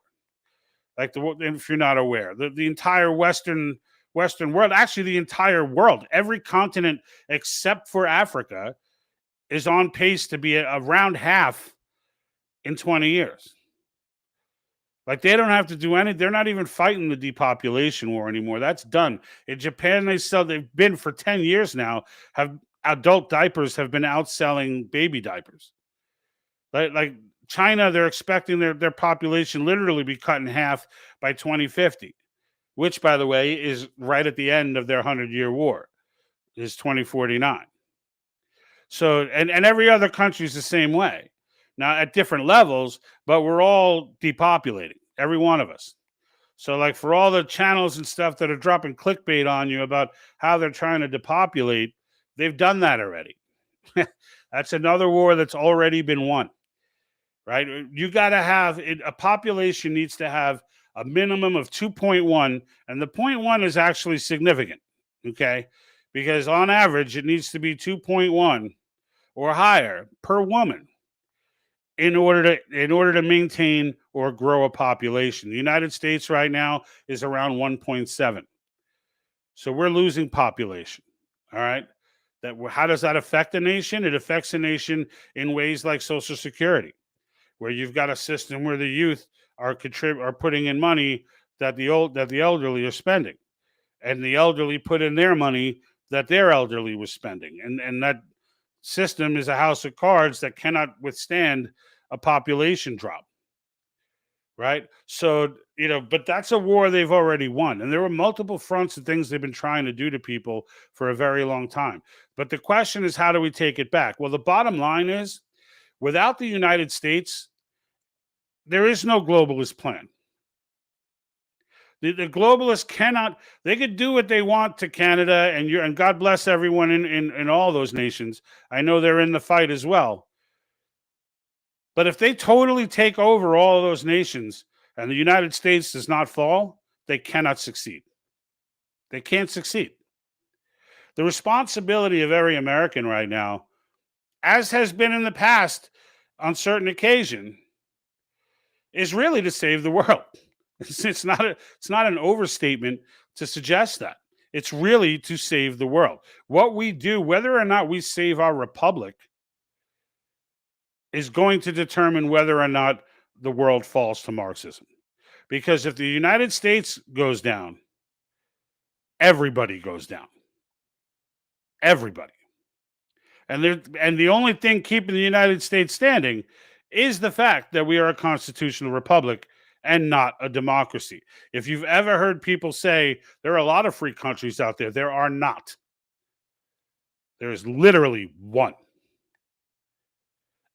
Like, if you're not aware, the entire Western world, actually the entire world, every continent except for Africa, is on pace to be around half in 20 years. Like, they don't have to do anything. They're not even fighting the depopulation war anymore. That's done. In Japan, they've been for 10 years now, adult diapers have been outselling baby diapers. Like China, they're expecting their population literally be cut in half by 2050, which, by the way, is right at the end of their 100-year war, is 2049. So, and every other country is the same way. Now, at different levels, but we're all depopulating, every one of us. So, like, for all the channels and stuff that are dropping clickbait on you about how they're trying to depopulate, they've done that already. That's another war that's already been won, right? You got to have a population needs to have a minimum of 2.1, and the 0.1 is actually significant, okay? Because on average, it needs to be 2.1 or higher per woman in order to maintain or grow a population. The United States right now is around 1.7. So we're losing population, all right? How does that affect a nation? It affects a nation in ways like Social Security, where you've got a system where the youth are putting in money that the elderly are spending, and the elderly put in their money that their elderly was spending, and that system is a house of cards that cannot withstand a population drop, right? So, but that's a war they've already won, and there were multiple fronts and things they've been trying to do to people for a very long time. But the question is, how do we take it back? Well, the bottom line is, without the United States, there is no globalist plan. The globalists cannot. They could do what they want to Canada, and God bless everyone in all those nations. I know they're in the fight as well. But if they totally take over all of those nations and the United States does not fall, they cannot succeed. They can't succeed. The responsibility of every American right now as has been in the past on certain occasion, is really to save the world. It's not an overstatement to suggest that. It's really to save the world. What we do, whether or not we save our republic, is going to determine whether or not the world falls to Marxism. Because if the United States goes down, everybody goes down. Everybody. And the only thing keeping the United States standing is the fact that we are a constitutional republic and not a democracy. If you've ever heard people say there are a lot of free countries out there are not. There is literally one.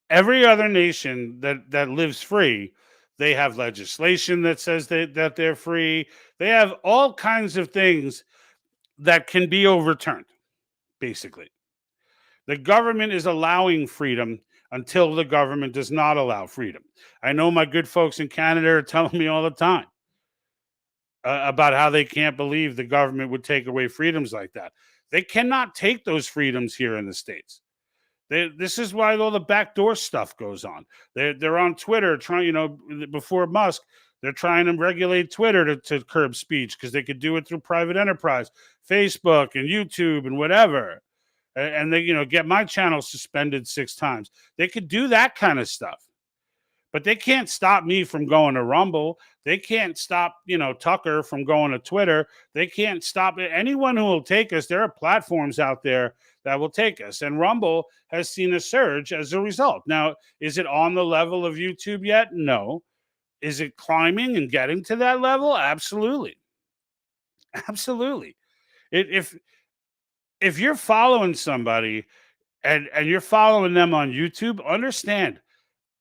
Every other nation that lives free, they have legislation that says that they're free. They have all kinds of things that can be overturned, basically. The government is allowing freedom until the government does not allow freedom. I know my good folks in Canada are telling me all the time about how they can't believe the government would take away freedoms like that. They cannot take those freedoms here in the States. This is why all the backdoor stuff goes on. They're on Twitter trying, before Musk, they're trying to regulate Twitter to curb speech because they could do it through private enterprise, Facebook and YouTube and whatever. And they, get my channel suspended 6 times. They could do that kind of stuff. But they can't stop me from going to Rumble. They can't stop, Tucker from going to Twitter. They can't stop anyone who will take us. There are platforms out there that will take us. And Rumble has seen a surge as a result. Now, is it on the level of YouTube yet? No. Is it climbing and getting to that level? Absolutely. Absolutely. If you're following somebody and you're following them on YouTube, understand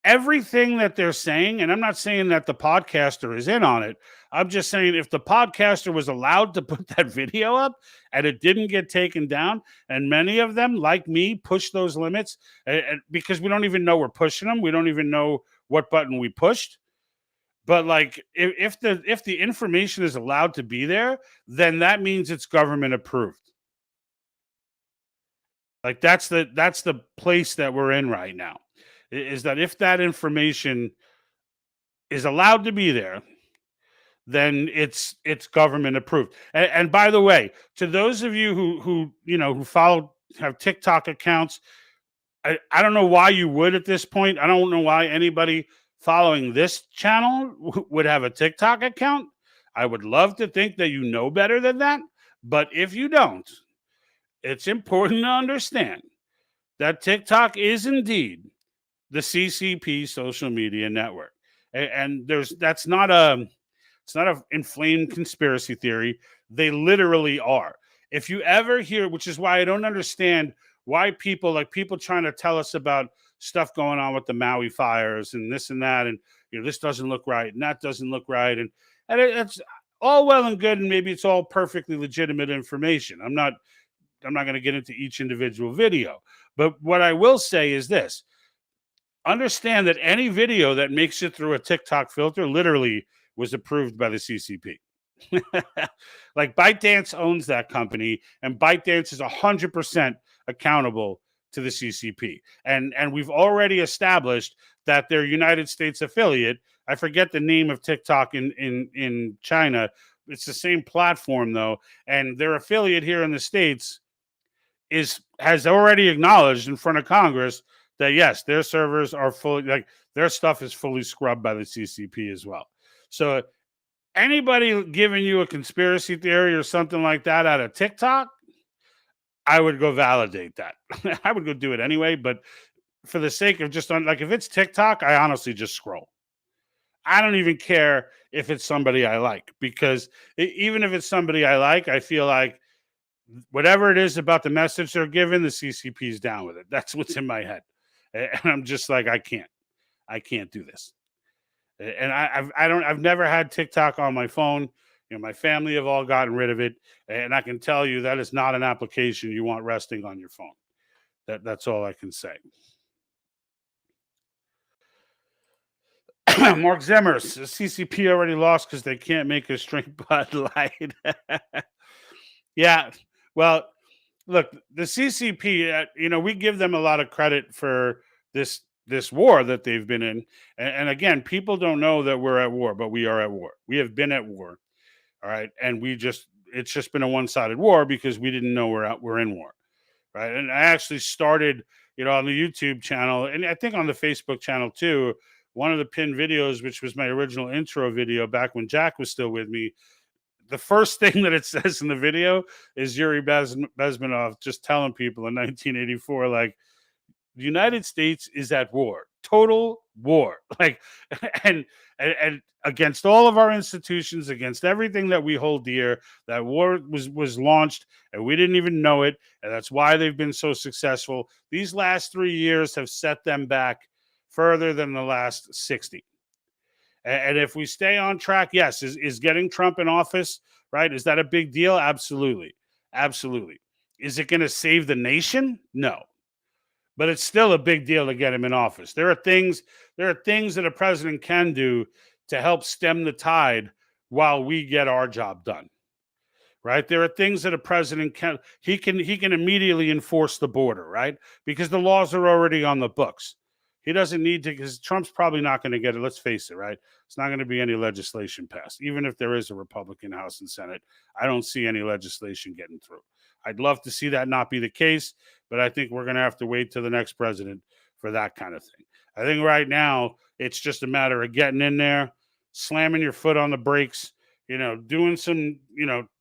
everything that they're saying. And I'm not saying that the podcaster is in on it. I'm just saying if the podcaster was allowed to put that video up and it didn't get taken down, and many of them, like me, push those limits because we don't even know we're pushing them. We don't even know what button we pushed. But like if the information is allowed to be there, then that means it's government approved. Like that's the place that we're in right now, is that if that information is allowed to be there, then it's government approved. And by the way, to those of you who have TikTok accounts, I don't know why you would at this point. I don't know why anybody following this channel would have a TikTok account. I would love to think that you know better than that. But if you don't, it's important to understand that TikTok is indeed the CCP social media network. And it's not an inflamed conspiracy theory. They literally are. If you ever hear, which is why I don't understand why people trying to tell us about stuff going on with the Maui fires and this and that, and this doesn't look right and that doesn't look right, and it's all well and good, and maybe it's all perfectly legitimate information. I'm not going to get into each individual video, but what I will say is this: understand that any video that makes it through a TikTok filter literally was approved by the CCP. Like ByteDance owns that company, and ByteDance is 100% accountable to the CCP. And we've already established that their United States affiliate, I forget the name of TikTok in China, it's the same platform though, and their affiliate here in the States has already acknowledged in front of Congress that yes, their servers are fully, like their stuff is fully scrubbed by the CCP as well. So anybody giving you a conspiracy theory or something like that out of TikTok, I would go validate that. I would go do it anyway, but for the sake of just if it's TikTok, I honestly just scroll. I don't even care if it's somebody I like, because even if it's somebody I like, I feel like whatever it is about the message they're giving, the CCP is down with it. That's what's in my head. And I'm just like, I can't do this. And I've never had TikTok on my phone. My family have all gotten rid of it. And I can tell you that is not an application you want resting on your phone. That's all I can say. Mark Zemmers, the CCP already lost because they can't make us drink Bud Light. Yeah, well, look, the CCP, we give them a lot of credit for this war that they've been in. And again, people don't know that we're at war, but we are at war. We have been at war. All right. And it's just been a one-sided war because we didn't know we're in war. Right. And I actually started, on the YouTube channel, and I think on the Facebook channel too, one of the pinned videos, which was my original intro video back when Jack was still with me. The first thing that it says in the video is Yuri Bezmenov just telling people in 1984, like, the United States is at war, total war, like, and against all of our institutions, against everything that we hold dear. That war was launched, and we didn't even know it, and that's why they've been so successful. These last 3 years have set them back further than the last 60. And if we stay on track, yes, is getting Trump in office, right? Is that a big deal? Absolutely, absolutely. Is it going to save the nation? No. But it's still a big deal to get him in office. There are things that a president can do to help stem the tide while we get our job done. Right? There are things that a president can immediately enforce the border, right? Because the laws are already on the books. He doesn't need to, because Trump's probably not going to get it. Let's face it, right? It's not going to be any legislation passed. Even if there is a Republican House and Senate, I don't see any legislation getting through. I'd love to see that not be the case, but I think we're going to have to wait till the next president for that kind of thing. I think right now it's just a matter of getting in there, slamming your foot on the brakes, doing some,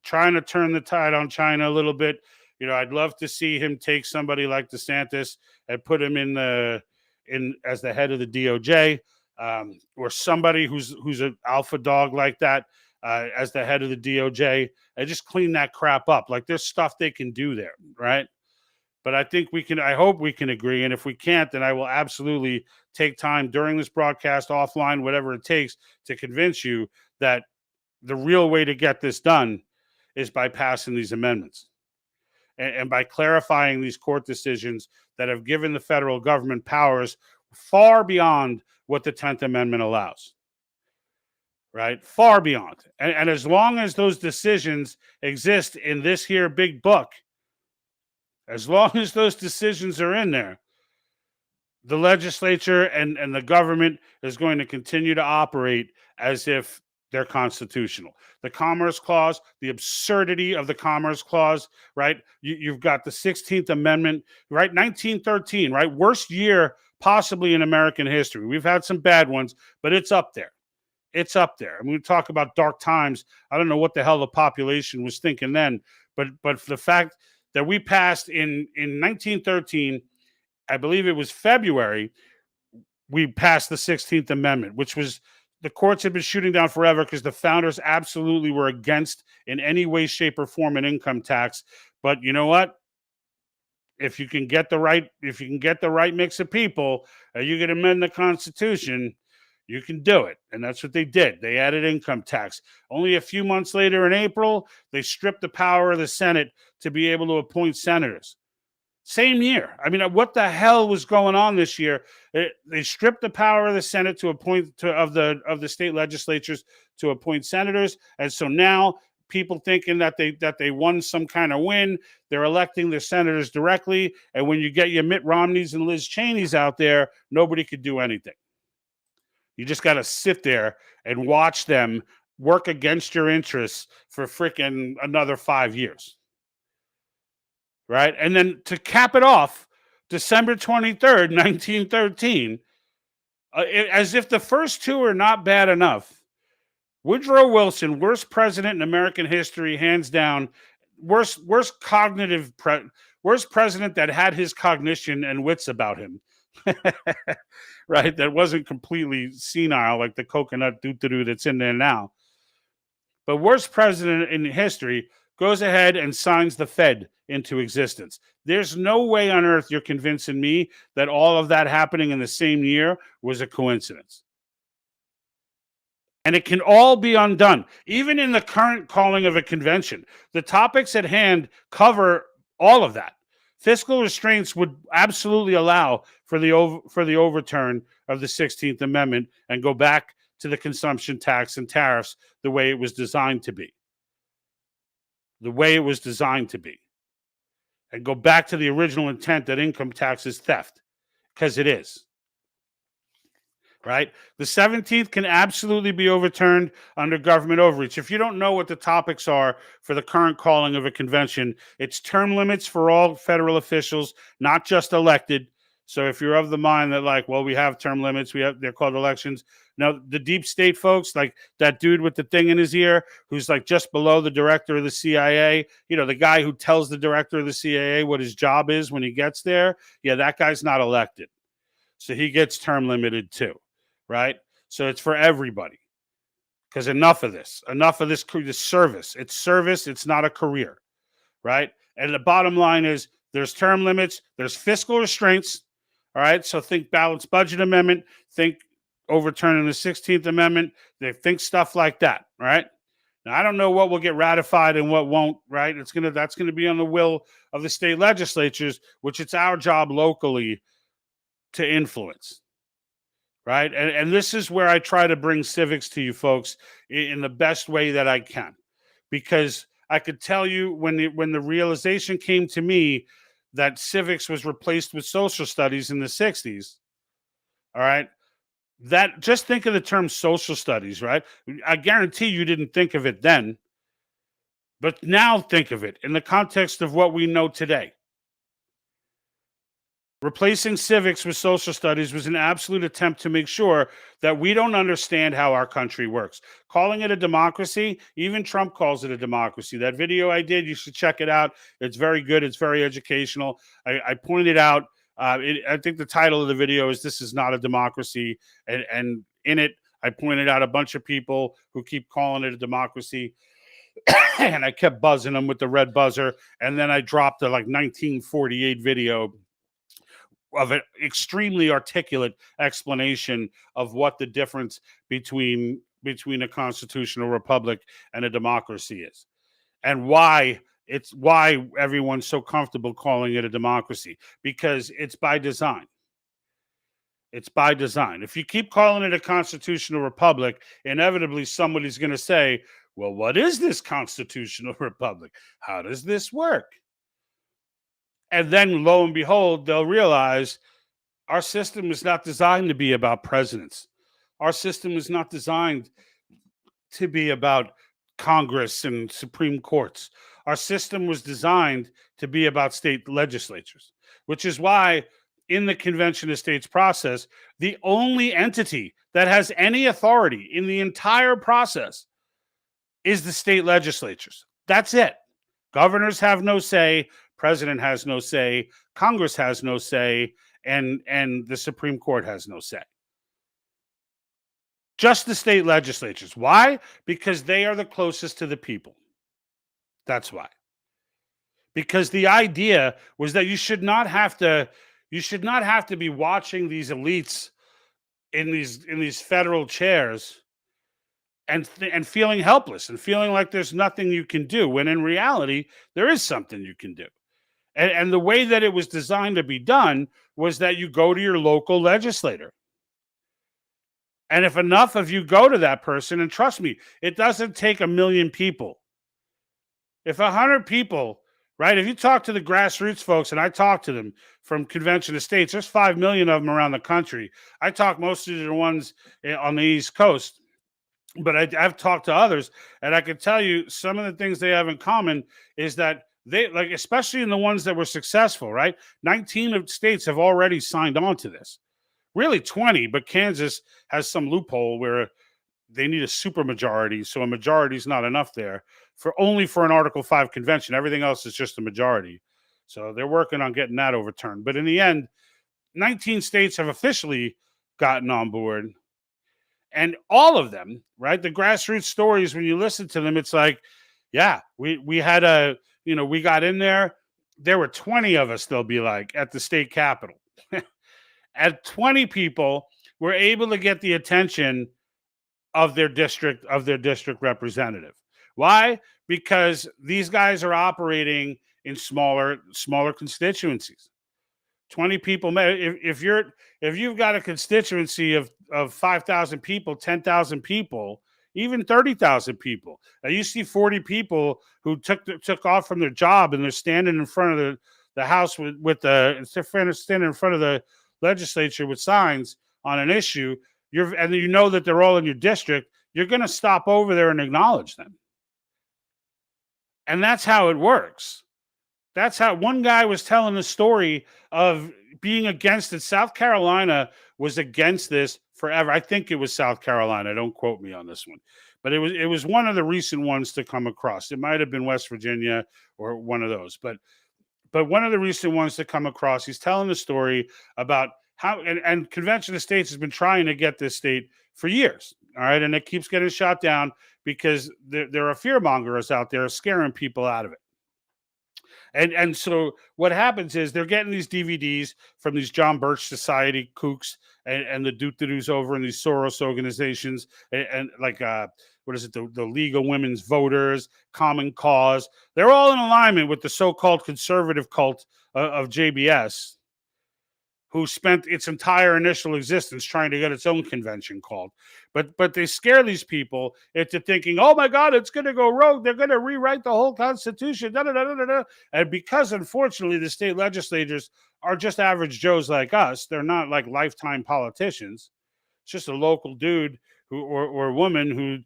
trying to turn the tide on China a little bit. I'd love to see him take somebody like DeSantis and put him in as the head of the DOJ, or somebody who's an alpha dog like that as the head of the DOJ, and just clean that crap up. Like, there's stuff they can do there, right? But I hope we can agree. And if we can't, then I will absolutely take time during this broadcast, offline, whatever it takes, to convince you that the real way to get this done is by passing these amendments and by clarifying these court decisions that have given the federal government powers far beyond what the 10th Amendment allows. Right? Far beyond. And as long as those decisions exist in this here big book, as long as those decisions are in there, the legislature and the government is going to continue to operate as if they're constitutional. The Commerce Clause, the absurdity of the Commerce Clause, right? You've got the 16th Amendment, right? 1913, right? Worst year possibly in American history. We've had some bad ones, but it's up there. It's up there. And we talk about dark times. I don't know what the hell the population was thinking then, but the fact that we passed in 1913, I believe it was February, we passed the 16th Amendment, which was, the courts had been shooting down forever because the founders absolutely were against in any way, shape, or form an income tax. But you know what? If you can get the right mix of people, you can amend the Constitution, you can do it. And that's what they did. They added income tax. Only a few months later in April, they stripped the power of the Senate to be able to appoint senators. Same year. I mean, what the hell was going on this year? They stripped the power of the Senate to appoint of the state legislatures to appoint senators, and so now people thinking that they won some kind of win, they're electing their senators directly. And when you get your Mitt Romneys and Liz Cheneys out there, nobody could do anything. You just got to sit there and watch them work against your interests for freaking another 5 years. Right? And then to cap it off, December 23rd, 1913, as if the first two are not bad enough, Woodrow Wilson, worst president in American history, hands down, worst president that had his cognition and wits about him. Right? That wasn't completely senile like the coconut doo-doo that's in there now. But worst president in history goes ahead and signs the Fed into existence. There's no way on earth you're convincing me that all of that happening in the same year was a coincidence. And it can all be undone. Even in the current calling of a convention, the topics at hand cover all of that. Fiscal restraints would absolutely allow for the overturn of the 16th Amendment and go back to the consumption tax and tariffs the way it was designed to be. The way it was designed to be. and go back to the original intent that income tax is theft, because it is. Right? The 17th can absolutely be overturned under government overreach. If you don't know what the topics are for the current calling of a convention, it's term limits for all federal officials, not just elected. So if you're of the mind that, like, well, we have term limits, they're called elections. Now, the deep state folks, like that dude with the thing in his ear, who's like just below the director of the CIA, the guy who tells the director of the CIA what his job is when he gets there. Yeah, that guy's not elected. So he gets term limited too. Right? So it's for everybody. Because enough of this service. It's service. It's not a career. Right? And the bottom line is there's term limits. There's fiscal restraints. All right? So think balanced budget amendment. Think overturning the 16th Amendment. They think stuff like that. Right? Now, I don't know what will get ratified and what won't. Right? That's going to be on the will of the state legislatures, which it's our job locally to influence. Right. And this is where I try to bring civics to you folks in the best way that I can, because I could tell you when the realization came to me that civics was replaced with social studies in the 60s. All right. That just think of the term social studies. Right. I guarantee you didn't think of it then. But now think of it in the context of what we know today. Replacing civics with social studies was an absolute attempt to make sure that we don't understand how our country works. Calling it a democracy, even Trump calls it a democracy. That video I did, you should check it out. It's very good. It's very educational. I pointed out, I think the title of the video is "This is not a democracy." And in it, I pointed out a bunch of people who keep calling it a democracy. And I kept buzzing them with the red buzzer. And then I dropped the 1948 video of an extremely articulate explanation of what the difference between a constitutional republic and a democracy is, and why everyone's so comfortable calling it a democracy, because it's by design. It's by design. If you keep calling it a constitutional republic, inevitably somebody's going to say, well, what is this constitutional republic? How does this work? And then, lo and behold, they'll realize our system is not designed to be about presidents. Our system is not designed to be about Congress and Supreme Courts. Our system was designed to be about state legislatures, which is why in the Convention of States process, the only entity that has any authority in the entire process is the state legislatures. That's it. Governors have no say. President has no say, Congress has no say, and the Supreme Court has no say. Just the state legislatures. Why? Because they are the closest to the people. That's why. Because the idea was that you should not have to be watching these elites in these federal chairs and feeling helpless and feeling like there's nothing you can do, when in reality there is something you can do. And the way that it was designed to be done was that you go to your local legislator. And if enough of you go to that person, and trust me, it doesn't take 1 million people. If 100 people, right, if you talk to the grassroots folks, and I talk to them from Convention of States, there's 5 million of them around the country. I talk mostly to the ones on the East Coast, but I've talked to others, and I can tell you some of the things they have in common is that they, like, especially in the ones that were successful, right? 19 states have already signed on to this. Really 20, but Kansas has some loophole where they need a supermajority, so a majority is not enough there only for an Article 5 convention. Everything else is just a majority. So they're working on getting that overturned. But in the end, 19 states have officially gotten on board. And all of them, right? The grassroots stories, when you listen to them, it's like, yeah, we had we got in there. There were 20 of us, they'll be like, at the state capitol. At 20 people were able to get the attention of their district representative. Why? Because these guys are operating in smaller constituencies. 20 people. If you've got a constituency of 5,000 people, 10,000 people, even 30,000 people. Now you see 40 people who took off from their job and they're standing in front of the House instead of standing in front of the legislature with signs on an issue, and you know that they're all in your district, you're going to stop over there and acknowledge them. And that's how it works. That's how one guy was telling the story of being against it. South Carolina was against this forever. I think it was South Carolina. Don't quote me on this one. But it was one of the recent ones to come across. It might have been West Virginia or one of those. But one of the recent ones to come across, he's telling the story about how, and Convention of States has been trying to get this state for years. All right. And it keeps getting shot down because there are fearmongers out there scaring people out of it. And so what happens is they're getting these DVDs from these John Birch Society kooks and the doo-doo-doos over in these Soros organizations and like what is it, the League of Women's Voters, Common Cause. They're all in alignment with the so-called conservative cult of JBS, who spent its entire initial existence trying to get its own convention called. But they scare these people into thinking, oh my God, it's going to go rogue. They're going to rewrite the whole Constitution. Da, da, da, da, da. And because, unfortunately, the state legislators are just average Joes like us, they're not like lifetime politicians. It's just a local dude or woman who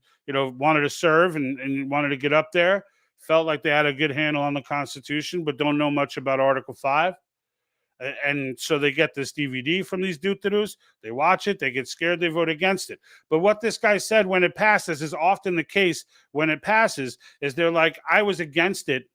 wanted to serve and wanted to get up there, felt like they had a good handle on the Constitution, but don't know much about Article 5. And so they get this DVD from these doo-doo-doos, they watch it, they get scared, they vote against it. But what this guy said when it passes is often the case when it passes, is they're like, I was against it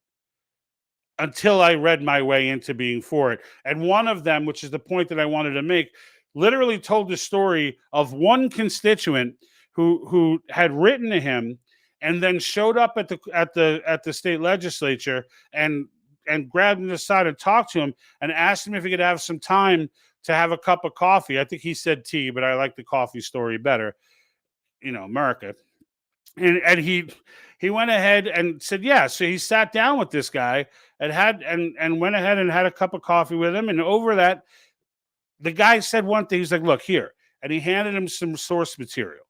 until I read my way into being for it. And one of them, which is the point that I wanted to make, literally told the story of one constituent who had written to him and then showed up at the state legislature and grabbed him aside and talked to him and asked him if he could have some time to have a cup of coffee. I think he said tea, but I like the coffee story better. America. And he went ahead and said, yeah. So he sat down with this guy and went ahead and had a cup of coffee with him. And over that, the guy said one thing. He's like, look here. And he handed him some source material.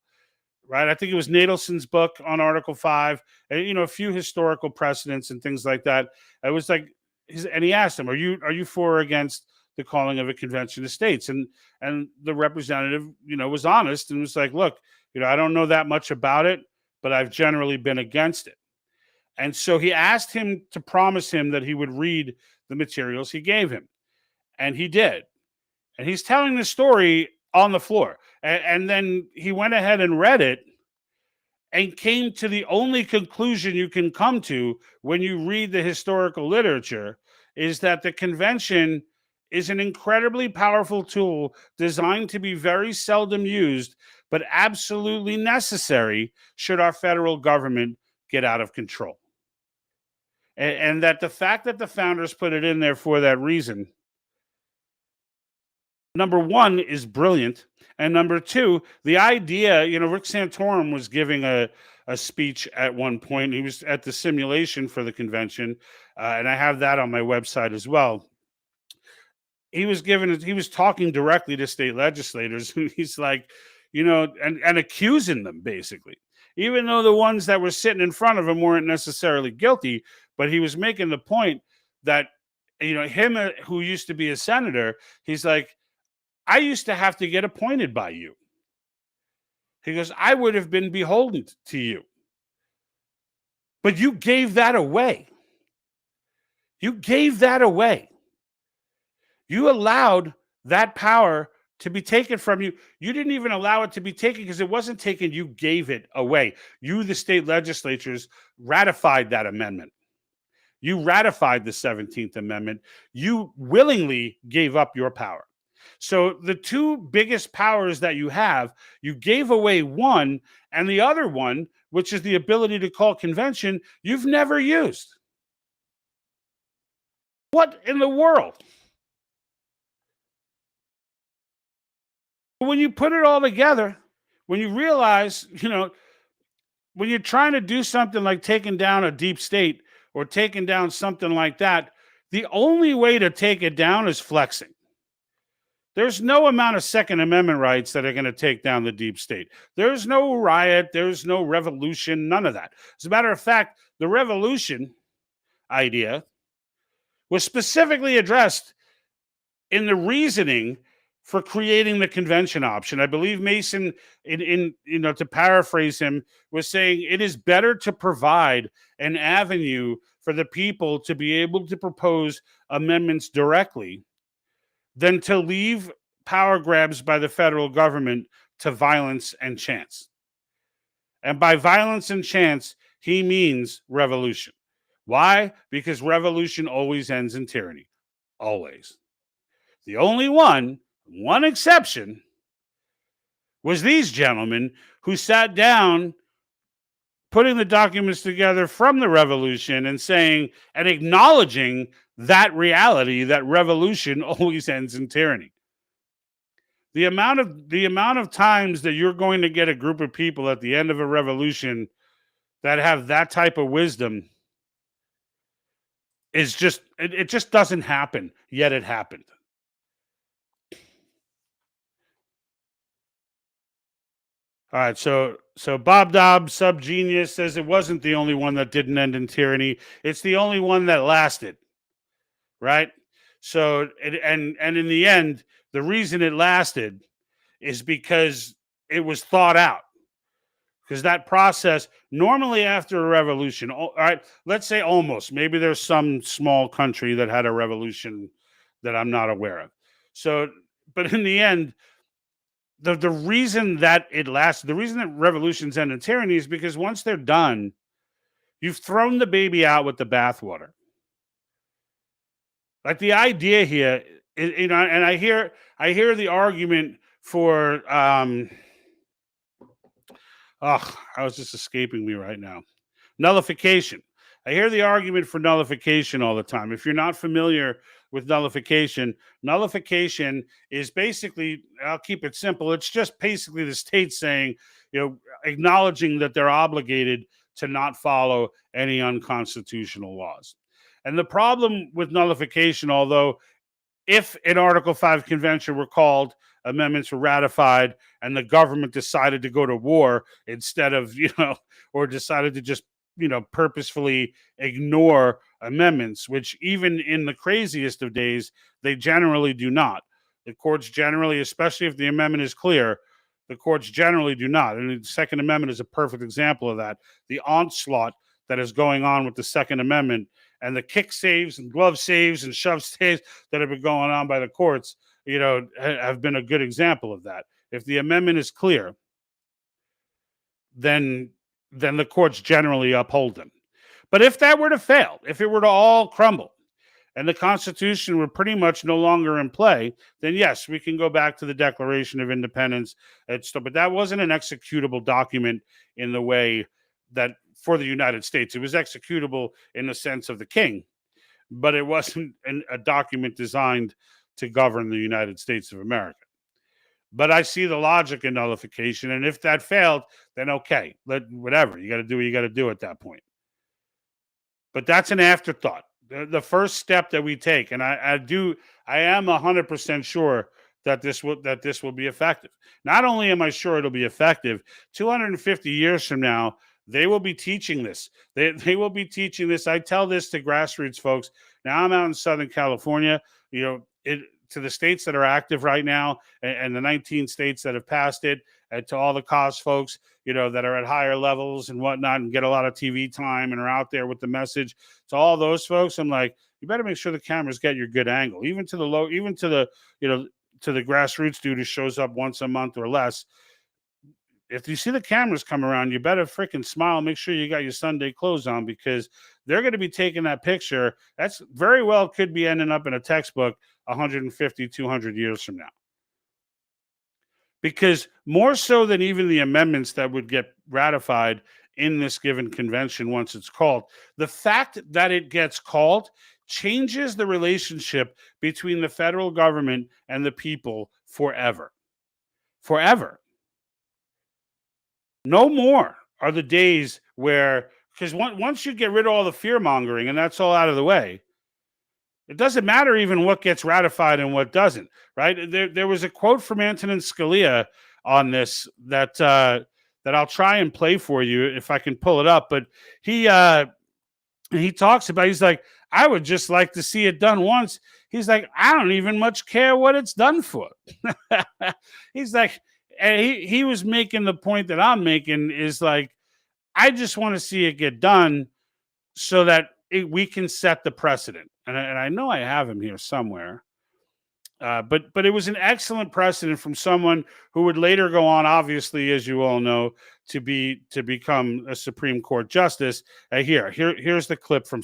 Right, I think it was Nadelson's book on Article 5, and a few historical precedents and things like that. It was like, and he asked him, "Are you for or against the calling of a convention of states?" And the representative, was honest and was like, "Look, I don't know that much about it, but I've generally been against it." And so he asked him to promise him that he would read the materials he gave him, and he did. And he's telling the story on the floor. And then he went ahead and read it and came to the only conclusion you can come to when you read the historical literature, is that the convention is an incredibly powerful tool designed to be very seldom used, but absolutely necessary should our federal government get out of control. And that the fact that the founders put it in there for that reason, number one, is brilliant. And number two, the idea, Rick Santorum was giving a speech at one point. He was at the simulation for the convention, and I have that on my website as well. He was talking directly to state legislators. He's like, and accusing them, basically. Even though the ones that were sitting in front of him weren't necessarily guilty, but he was making the point that, him who used to be a senator, he's like, I used to have to get appointed by you. He goes, I would have been beholden to you. But you gave that away. You gave that away. You allowed that power to be taken from you. You didn't even allow it to be taken because it wasn't taken. You gave it away. You, the state legislatures, ratified that amendment. You ratified the 17th Amendment. You willingly gave up your power. So the two biggest powers that you have, you gave away one, and the other one, which is the ability to call convention, you've never used. What in the world? When you put it all together, when you realize, when you're trying to do something like taking down a deep state or taking down something like that, the only way to take it down is flexing. There's no amount of Second Amendment rights that are going to take down the deep state. There's no riot. There's no revolution. None of that. As a matter of fact, the revolution idea was specifically addressed in the reasoning for creating the convention option. I believe Mason, in to paraphrase him, was saying it is better to provide an avenue for the people to be able to propose amendments directly than to leave power grabs by the federal government to violence and chance. And by violence and chance, he means revolution. Why? Because revolution always ends in tyranny. Always. The only one exception, was these gentlemen who sat down putting the documents together from the revolution and saying and acknowledging that reality, that revolution always ends in tyranny. The amount of times that you're going to get a group of people at the end of a revolution that have that type of wisdom is just, it just doesn't happen, yet it happened. All right, so Bob Dobbs, Subgenius, says it wasn't the only one that didn't end in tyranny. It's the only one that lasted, right? So, and in the end, the reason it lasted is because it was thought out. Because that process, normally after a revolution, all right, let's say almost, maybe there's some small country that had a revolution that I'm not aware of. So, but in the end, the reason that it lasted, the reason that revolutions end in tyranny is because once they're done, you've thrown the baby out with the bathwater. Like the idea here is, and I hear the argument for I was just escaping me right now. Nullification. I hear the argument for nullification all the time. If you're not familiar with nullification is basically, I'll keep it simple, it's just basically the state saying, acknowledging that they're obligated to not follow any unconstitutional laws. And the problem with nullification, although if an Article 5 convention were called, amendments were ratified, and the government decided to go to war instead of, or decided to just, purposefully ignore amendments, which even in the craziest of days, they generally do not. The courts generally, especially if the amendment is clear, the courts generally do not. And the Second Amendment is a perfect example of that. The onslaught that is going on with the Second Amendment and the kick saves and glove saves and shove saves that have been going on by the courts, have been a good example of that. If the amendment is clear, then the courts generally uphold them. But if that were to fail, if it were to all crumble, and the Constitution were pretty much no longer in play, then yes, we can go back to the Declaration of Independence. But that wasn't an executable document in the way that for the United States. It was executable in the sense of the king, but it wasn't a document designed to govern the United States of America. But I see the logic in nullification, and if that failed, then okay, whatever. You got to do what you got to do at that point. But that's an afterthought. The first step that we take, and I am 100% sure that this will be effective. Not only am I sure it'll be effective, 250 years from now, they will be teaching this. They will be teaching this. I tell this to grassroots folks. Now I'm out in Southern California, to the states that are active right now and the 19 states that have passed it, and to all the cause folks, that are at higher levels and whatnot and get a lot of TV time and are out there with the message. To all those folks, I'm like, you better make sure the cameras get your good angle, even to the grassroots dude who shows up once a month or less. If you see the cameras come around, you better freaking smile. Make sure you got your Sunday clothes on, because they're going to be taking that picture. That's very well could be ending up in a textbook 150, 200 years from now. Because more so than even the amendments that would get ratified in this given convention once it's called, the fact that it gets called changes the relationship between the federal government and the people forever. Forever. No more are the days where, because once you get rid of all the fear mongering and that's all out of the way, it doesn't matter even what gets ratified and what doesn't, right? There was a quote from Antonin Scalia on this that I'll try and play for you if I can pull it up. But he talks about, he's like, I would just like to see it done once. He's like, I don't even much care what it's done for. He's like, and he was making the point that I'm making is like, I just want to see it get done so that we can set the precedent. And I know I have him here somewhere. But it was an excellent precedent from someone who would later go on, obviously, as you all know, to become a Supreme Court justice. Here's the clip from.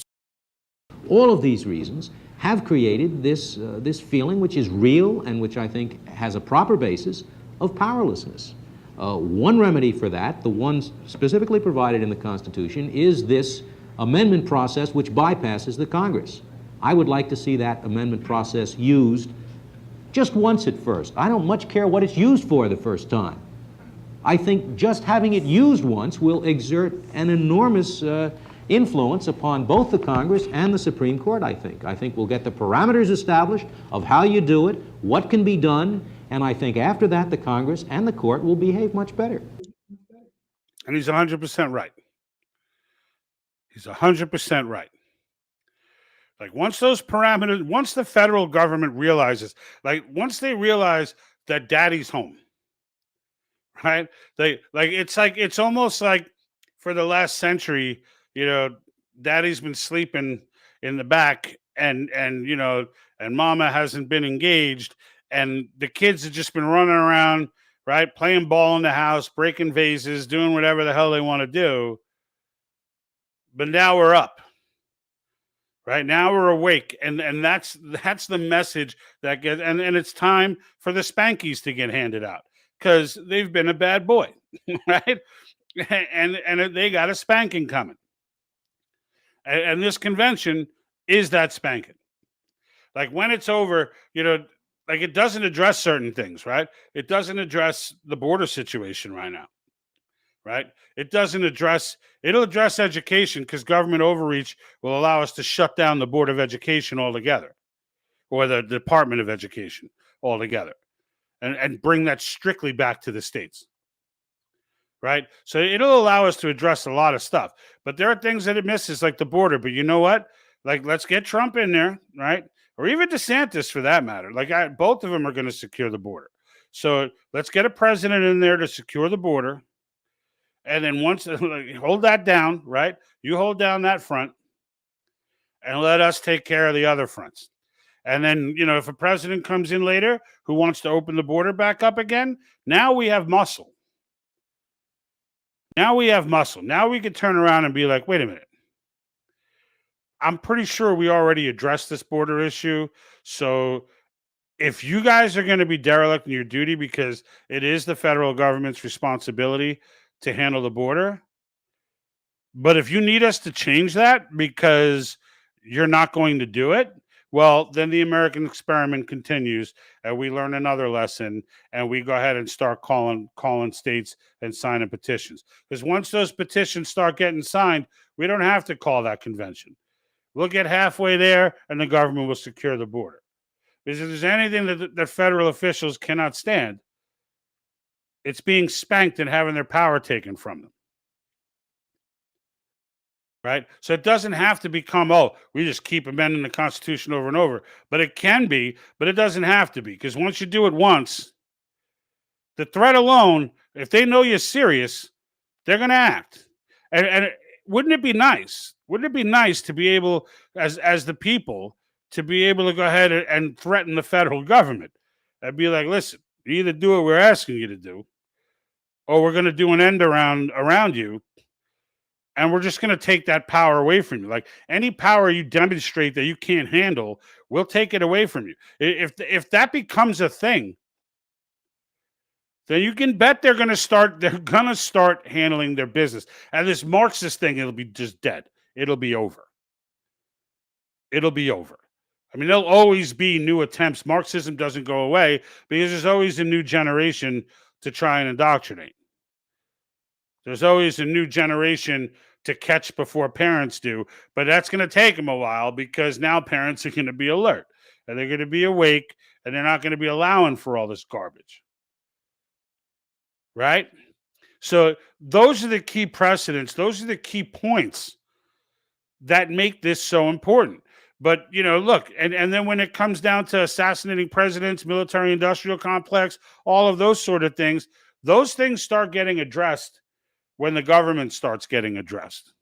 All of these reasons have created this feeling, which is real and which I think has a proper basis, of powerlessness. One remedy for that, the one specifically provided in the Constitution, is this amendment process which bypasses the Congress. I would like to see that amendment process used just once at first. I don't much care what it's used for the first time. I think just having it used once will exert an enormous influence upon both the Congress and the Supreme Court, I think. I think we'll get the parameters established of how you do it, what can be done, and I think after that the Congress and the court will behave much better. And he's 100% right. He's 100% right. Like once those parameters, once the federal government realizes, like once they realize that daddy's home, right? It's almost like for the last century, daddy's been sleeping in the back and mama hasn't been engaged and the kids have just been running around, right? Playing ball in the house, breaking vases, doing whatever the hell they want to do. But now we're up. Right now we're awake, and that's the message that gets, and it's time for the spankies to get handed out because they've been a bad boy, right? And they got a spanking coming, and this convention is that spanking. Like when it's over, like it doesn't address certain things, right? It doesn't address the border situation right now. Right? It'll address education because government overreach will allow us to shut down the Board of Education altogether or the Department of Education altogether and bring that strictly back to the states. Right? So it'll allow us to address a lot of stuff. But there are things that it misses, like the border. But you know what? Like, let's get Trump in there, right? Or even DeSantis for that matter. Like, both of them are going to secure the border. So let's get a president in there to secure the border. And then once, hold that down, right? You hold down that front and let us take care of the other fronts. And then, if a president comes in later who wants to open the border back up again, now we have muscle. Now we can turn around and be like, wait a minute. I'm pretty sure we already addressed this border issue. So if you guys are going to be derelict in your duty, because it is the federal government's responsibility to handle the border. But if you need us to change that because you're not going to do it, well, then the American experiment continues and we learn another lesson and we go ahead and start calling states and signing petitions. Because once those petitions start getting signed, we don't have to call that convention. We'll get halfway there and the government will secure the border. Because if there's anything that federal officials cannot stand, it's being spanked and having their power taken from them. Right? So it doesn't have to become, we just keep amending the Constitution over and over. But it can be, but it doesn't have to be. Because once you do it once, the threat alone, if they know you're serious, they're going to act. And wouldn't it be nice? Wouldn't it be nice to be able, as the people, to be able to go ahead and threaten the federal government? And be like, listen, you either do what we're asking you to do, or we're going to do an end around you, and we're just going to take that power away from you. Like any power you demonstrate that you can't handle, we'll take it away from you. If that becomes a thing, then you can bet they're going to start handling their business. And this Marxist thing, it'll be just dead. It'll be over. I mean, there'll always be new attempts. Marxism doesn't go away because there's always a new generation to try and indoctrinate. There's always a new generation to catch before parents do, but that's going to take them a while because now parents are going to be alert and they're going to be awake and they're not going to be allowing for all this garbage. Right? So those are the key precedents. Those are the key points that make this so important. But, look, and then when it comes down to assassinating presidents, military industrial complex, all of those sort of things, those things start getting addressed when the government starts getting addressed.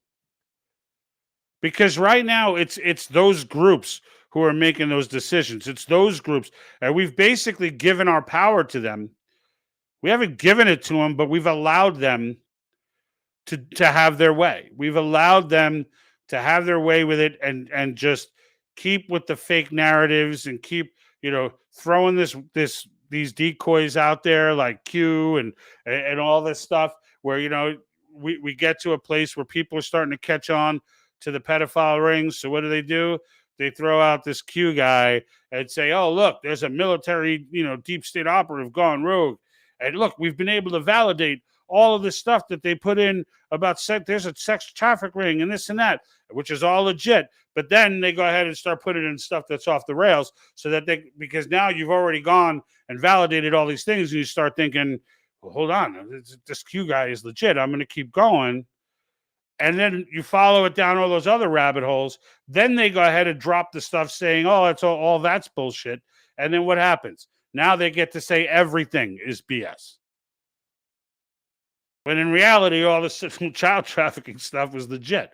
Because right now it's those groups who are making those decisions. It's those groups, and we've basically given our power to them. We haven't given it to them, but we've allowed them to have their way. We've allowed them to have their way with it, and just keep with the fake narratives, and keep throwing these decoys out there like Q and all this stuff, where we get to a place where people are starting to catch on to the pedophile rings. So what do? They throw out this Q guy and say, oh, look, there's a military, deep state operative gone rogue. And look, we've been able to validate all of the stuff that they put in about there's a sex traffic ring and this and that, which is all legit. But then they go ahead and start putting in stuff that's off the rails, so that because now you've already gone and validated all these things, and you start thinking, well, hold on, this Q guy is legit. I'm going to keep going. And then you follow it down all those other rabbit holes. Then they go ahead and drop the stuff saying, oh, it's all that's bullshit. And then what happens? Now they get to say everything is BS. When in reality, all this child trafficking stuff was legit.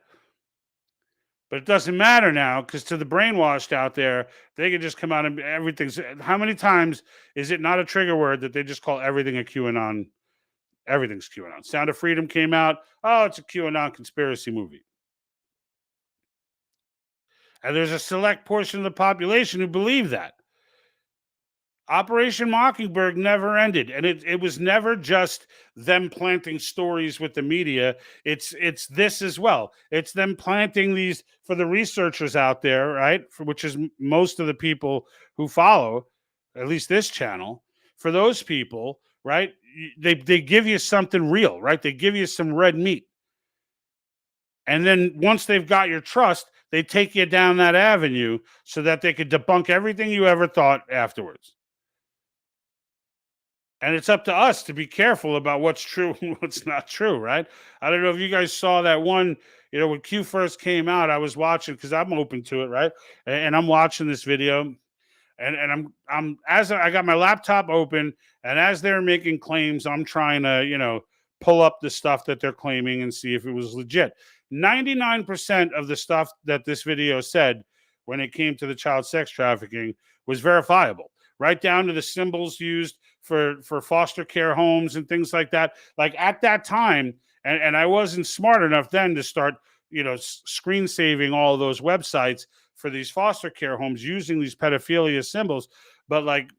But it doesn't matter now, because to the brainwashed out there, they can just come out and everything's. How many times is it not a trigger word that they just call everything a QAnon? Everything's QAnon. Sound of Freedom came out. Oh, it's a QAnon conspiracy movie. And there's a select portion of the population who believe that. Operation Mockingbird never ended. And it was never just them planting stories with the media. It's this as well. It's them planting these for the researchers out there, right? Which is most of the people who follow, at least this channel. For those people, right? They give you something real, right? They give you some red meat. And then once they've got your trust, they take you down that avenue so that they could debunk everything you ever thought afterwards. And it's up to us to be careful about what's true and what's not true, right? I don't know if you guys saw that one, when Q first came out, I was watching, because I'm open to it, right? And I'm watching this video. And I'm as I got my laptop open, and as they're making claims, I'm trying to, pull up the stuff that they're claiming and see if it was legit. 99% of the stuff that this video said when it came to the child sex trafficking was verifiable, right down to the symbols used for foster care homes and things like that. Like at that time, and I wasn't smart enough then to start, screen saving all those websites for these foster care homes using these pedophilia symbols. But like,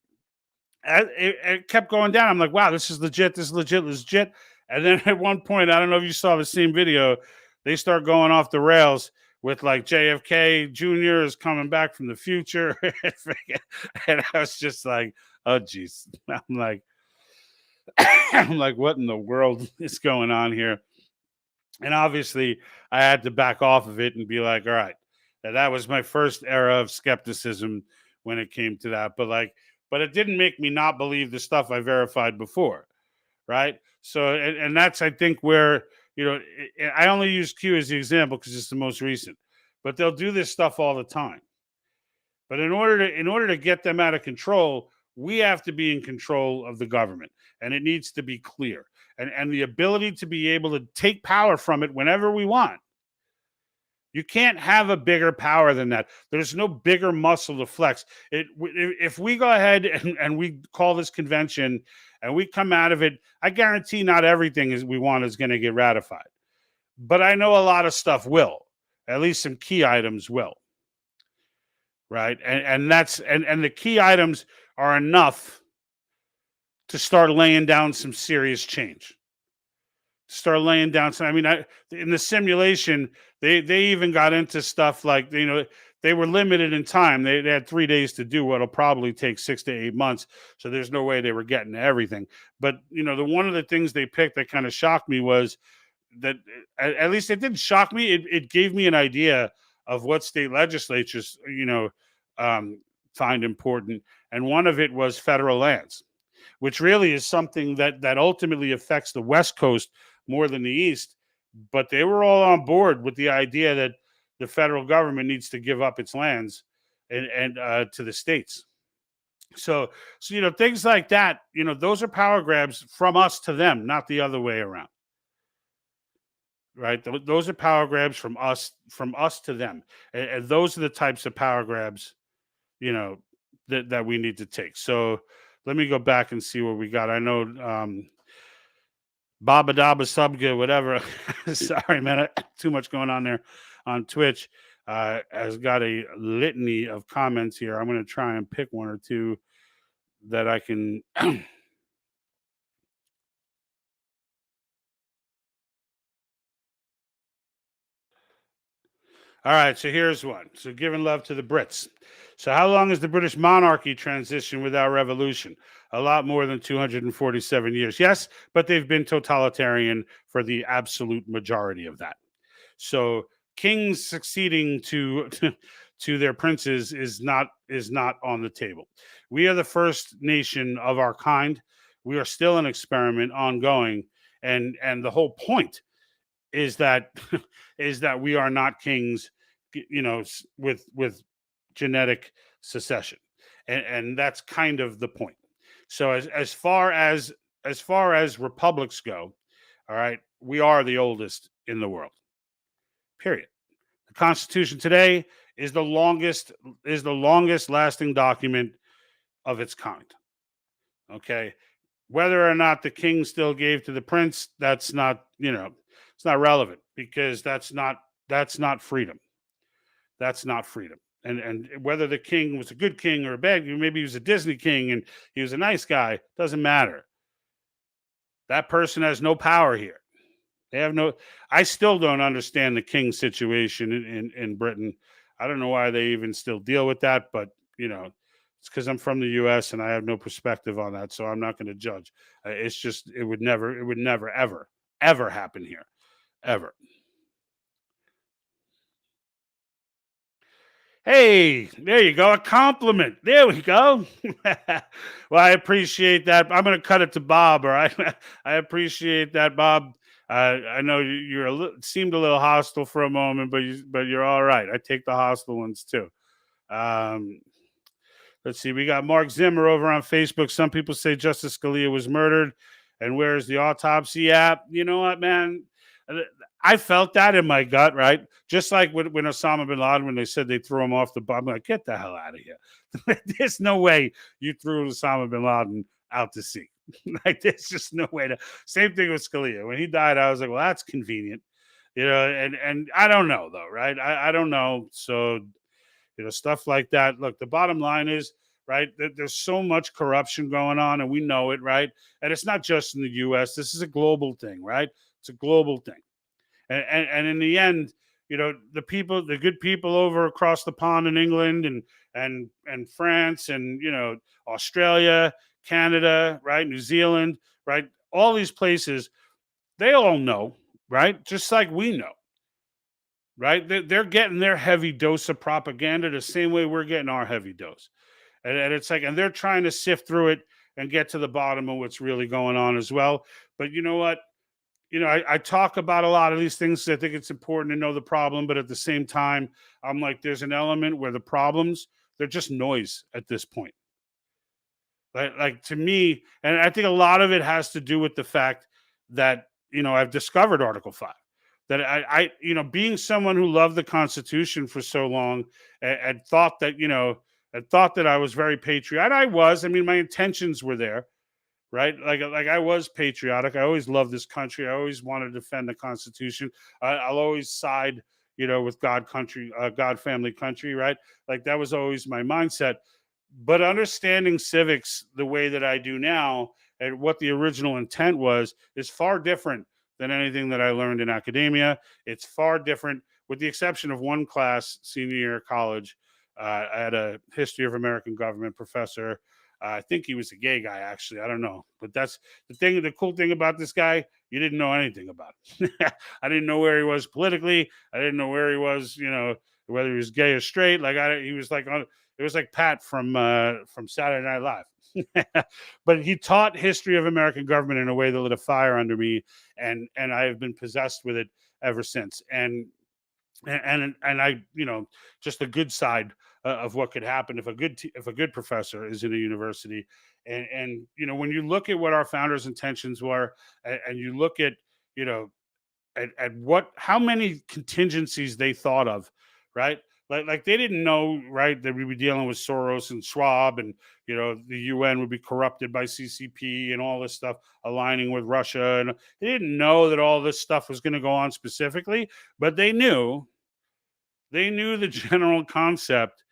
it kept going down. I'm like, wow, this is legit. This is legit. And then at one point, I don't know if you saw the same video, they start going off the rails with like JFK Jr. is coming back from the future. And I was just like, oh, geez. I'm like, what in the world is going on here? And obviously, I had to back off of it and be like, all right. That was my first era of skepticism when it came to that. But it didn't make me not believe the stuff I verified before, right? So, and that's, I think, where, I only use Q as the example because it's the most recent. But they'll do this stuff all the time. But in order to get them out of control, we have to be in control of the government, and it needs to be clear, and the ability to be able to take power from it whenever we want. You can't have a bigger power than that. There's no bigger muscle to flex. If we go ahead and we call this convention and we come out of it, I guarantee not everything we want is going to get ratified. But I know a lot of stuff will. At least some key items will. Right? And the key items are enough to start laying down some serious change. Start laying down some. I mean, in the simulation, they even got into stuff like, they were limited in time. They had 3 days to do what'll probably take 6 to 8 months. So there's no way they were getting to everything. But the one of the things they picked that kind of shocked me was that, at least it didn't shock me. It gave me an idea of what state legislatures find important, and one of it was federal lands, which really is something that ultimately affects the West Coast more than the East. But they were all on board with the idea that the federal government needs to give up its lands and to the states. So things like that, those are power grabs from us to them, not the other way around. Right? Those are power grabs from us to them, and those are the types of power grabs, that we need to take. So let me go back and see what we got. I know Baba Daba Subga, whatever. Sorry, man, too much going on there on Twitch. Has got a litany of comments here. I'm going to try and pick one or two that I can. All right, so here's one. So giving love to the Brits. So how long has the British monarchy transitioned without revolution? A lot more than 247 years. Yes, but they've been totalitarian for the absolute majority of that. So kings succeeding to their princes is not on the table. We are the first nation of our kind. We are still an experiment ongoing, and the whole point is that we are not kings, with genetic secession, and that's kind of the point. So as far as republics go, all right, we are the oldest in the world. Period. The Constitution today is the longest lasting document of its kind. Okay, whether or not the king still gave to the prince, that's not it's not relevant, because that's not freedom. That's not freedom. And whether the king was a good king or a bad king, maybe he was a Disney king and he was a nice guy, doesn't matter. That person has no power here. They have no. I still don't understand the king situation in Britain. I don't know why they even still deal with that, but it's because I'm from the U.S. and I have no perspective on that, so I'm not going to judge. It's just it would never ever happen here, ever. Hey, there you go. A compliment. There we go. Well, I appreciate that. I'm going to cut it to Bob. All right. I appreciate that, Bob. I know seemed a little hostile for a moment, but you're all right. I take the hostile ones too. Let's see. We got Mark Zimmer over on Facebook. Some people say Justice Scalia was murdered, and where's the autopsy at? You know what, man? I felt that in my gut, right? Just like when Osama bin Laden, when they said they threw him off the bomb, I'm like, get the hell out of here. There's no way you threw Osama bin Laden out to sea. Like, there's just no way to. Same thing with Scalia. When he died, I was like, well, that's convenient. And I don't know, though, right? I don't know. So, stuff like that. Look, the bottom line is, right, there's so much corruption going on, and we know it, right? And it's not just in the U.S. This is a global thing, right? It's a global thing. And in the end, the good people over across the pond in England and France and Australia, Canada, right, New Zealand, right, all these places, they all know, right, just like we know, right. They're getting their heavy dose of propaganda the same way we're getting our heavy dose, and it's like, and they're trying to sift through it and get to the bottom of what's really going on as well. But you know what? I talk about a lot of these things. I think it's important to know the problem, but at the same time, I'm like, there's an element where the problems, they're just noise at this point. Like to me, and I think a lot of it has to do with the fact that, I've discovered Article 5. That I being someone who loved the Constitution for so long and thought that I was very patriotic. I was. I mean, my intentions were there. Right, like I was patriotic. I always loved this country. I always wanted to defend the Constitution. I'll always side, with God, country, God, family, country. Right, like that was always my mindset. But understanding civics the way that I do now and what the original intent was is far different than anything that I learned in academia. It's far different, with the exception of one class, senior year of college. I had a history of American government professor. I think he was a gay guy, actually. I don't know. But that's the thing. The cool thing about this guy, you didn't know anything about him. I didn't know where he was politically. I didn't know where he was, whether he was gay or straight. He was like it was like Pat from Saturday Night Live. But he taught history of American government in a way that lit a fire under me. And I have been possessed with it ever since. And and I, just the good side of what could happen if a good professor is in a university, and when you look at what our founders' intentions were, and you look at you know at how many contingencies they thought of, right? Like they didn't know, right, that we'd be dealing with Soros and Schwab, and the UN would be corrupted by CCP and all this stuff aligning with Russia, and they didn't know that all this stuff was going to go on specifically, but they knew the general concept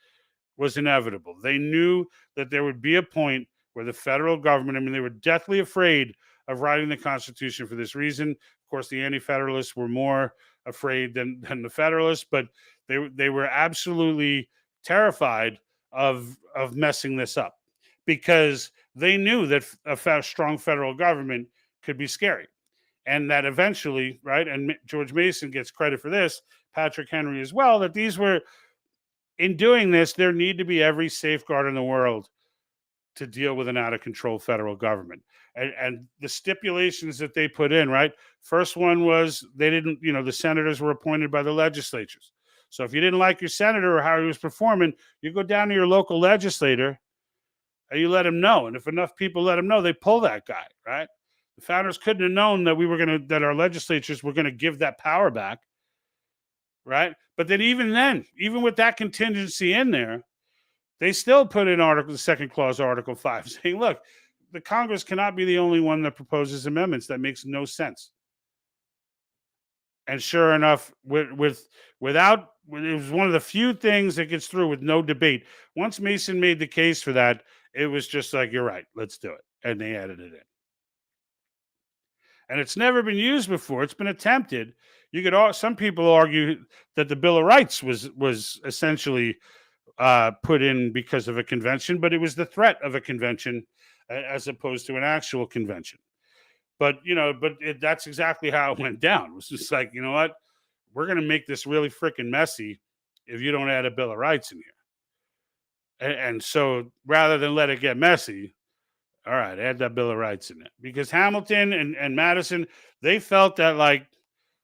was inevitable. They knew that there would be a point where the federal government, I mean, they were deathly afraid of writing the Constitution for this reason. Of course, the anti-federalists were more afraid than the federalists, but they were absolutely terrified of messing this up, because they knew that a strong federal government could be scary, and that eventually, right, and George Mason gets credit for this, Patrick Henry as well, that these were, in doing this, there need to be every safeguard in the world to deal with an out-of-control federal government. And the stipulations that they put in, right? First one was they didn't, the senators were appointed by the legislatures. So if you didn't like your senator or how he was performing, you go down to your local legislator and you let him know. And if enough people let him know, they pull that guy, right? The founders couldn't have known that that our legislatures were going to give that power back, right? But then, even with that contingency in there, they still put in the second clause, Article 5, saying, look, the Congress cannot be the only one that proposes amendments. That makes no sense. And sure enough, it was one of the few things that gets through with no debate. Once Mason made the case for that, it was just like, you're right, let's do it. And they added it in. And it's never been used before. It's been attempted. Some people argue that the Bill of Rights was essentially put in because of a convention, but it was the threat of a convention as opposed to an actual convention. But that's exactly how it went down. It was just like, you know what, we're going to make this really freaking messy if you don't add a Bill of Rights in here. And so rather than let it get messy, all right, add that Bill of Rights in it. Because Hamilton and Madison, they felt they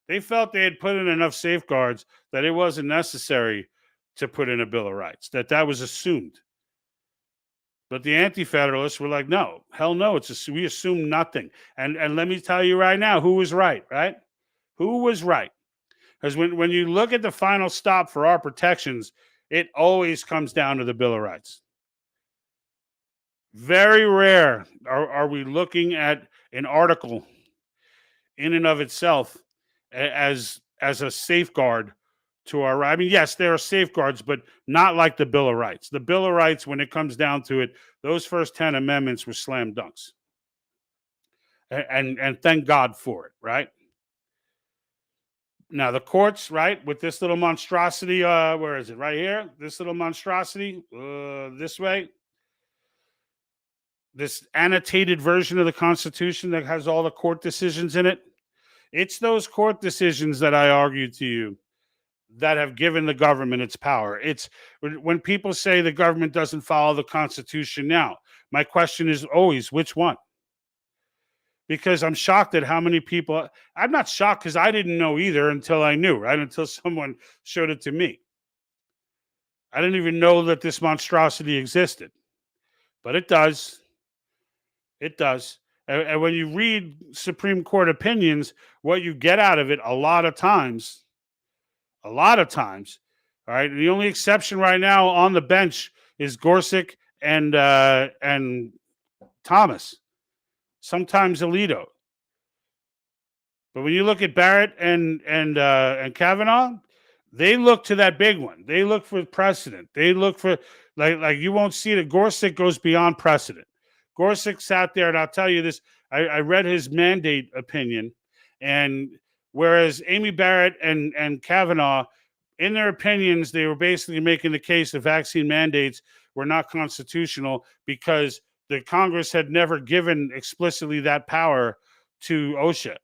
had put in enough safeguards that it wasn't necessary to put in a Bill of Rights, that was assumed. But the anti-federalists were like, no, hell no, we assume nothing. And let me tell you right now, who was right? Who was right? Because when you look at the final stop for our protections, it always comes down to the Bill of Rights. Very rare are we looking at an article in and of itself as a safeguard to our right. I mean, yes, there are safeguards, but not like the Bill of Rights. The Bill of Rights, when it comes down to it, those first 10 amendments were slam dunks. And thank God for it, right? Now, the courts, right, with this little monstrosity, where is it? Right here? This little monstrosity, this way. This annotated version of the Constitution that has all the court decisions in it. It's those court decisions that I argued to you that have given the government its power. It's when people say the government doesn't follow the Constitution now, my question is always, which one? Because I'm shocked at how many people, I'm not shocked because I didn't know either until I knew, right? Until someone showed it to me. I didn't even know that this monstrosity existed, but it does. It does. And when you read Supreme Court opinions, what you get out of it a lot of times, all right, the only exception right now on the bench is Gorsuch and Thomas, sometimes Alito. But when you look at Barrett and Kavanaugh, they look to that big one. They look for precedent. They look for, like you won't see that Gorsuch goes beyond precedent. Gorsuch sat there, and I'll tell you this, I read his mandate opinion, and whereas Amy Barrett and Kavanaugh, in their opinions, they were basically making the case that vaccine mandates were not constitutional because the Congress had never given explicitly that power to OSHA.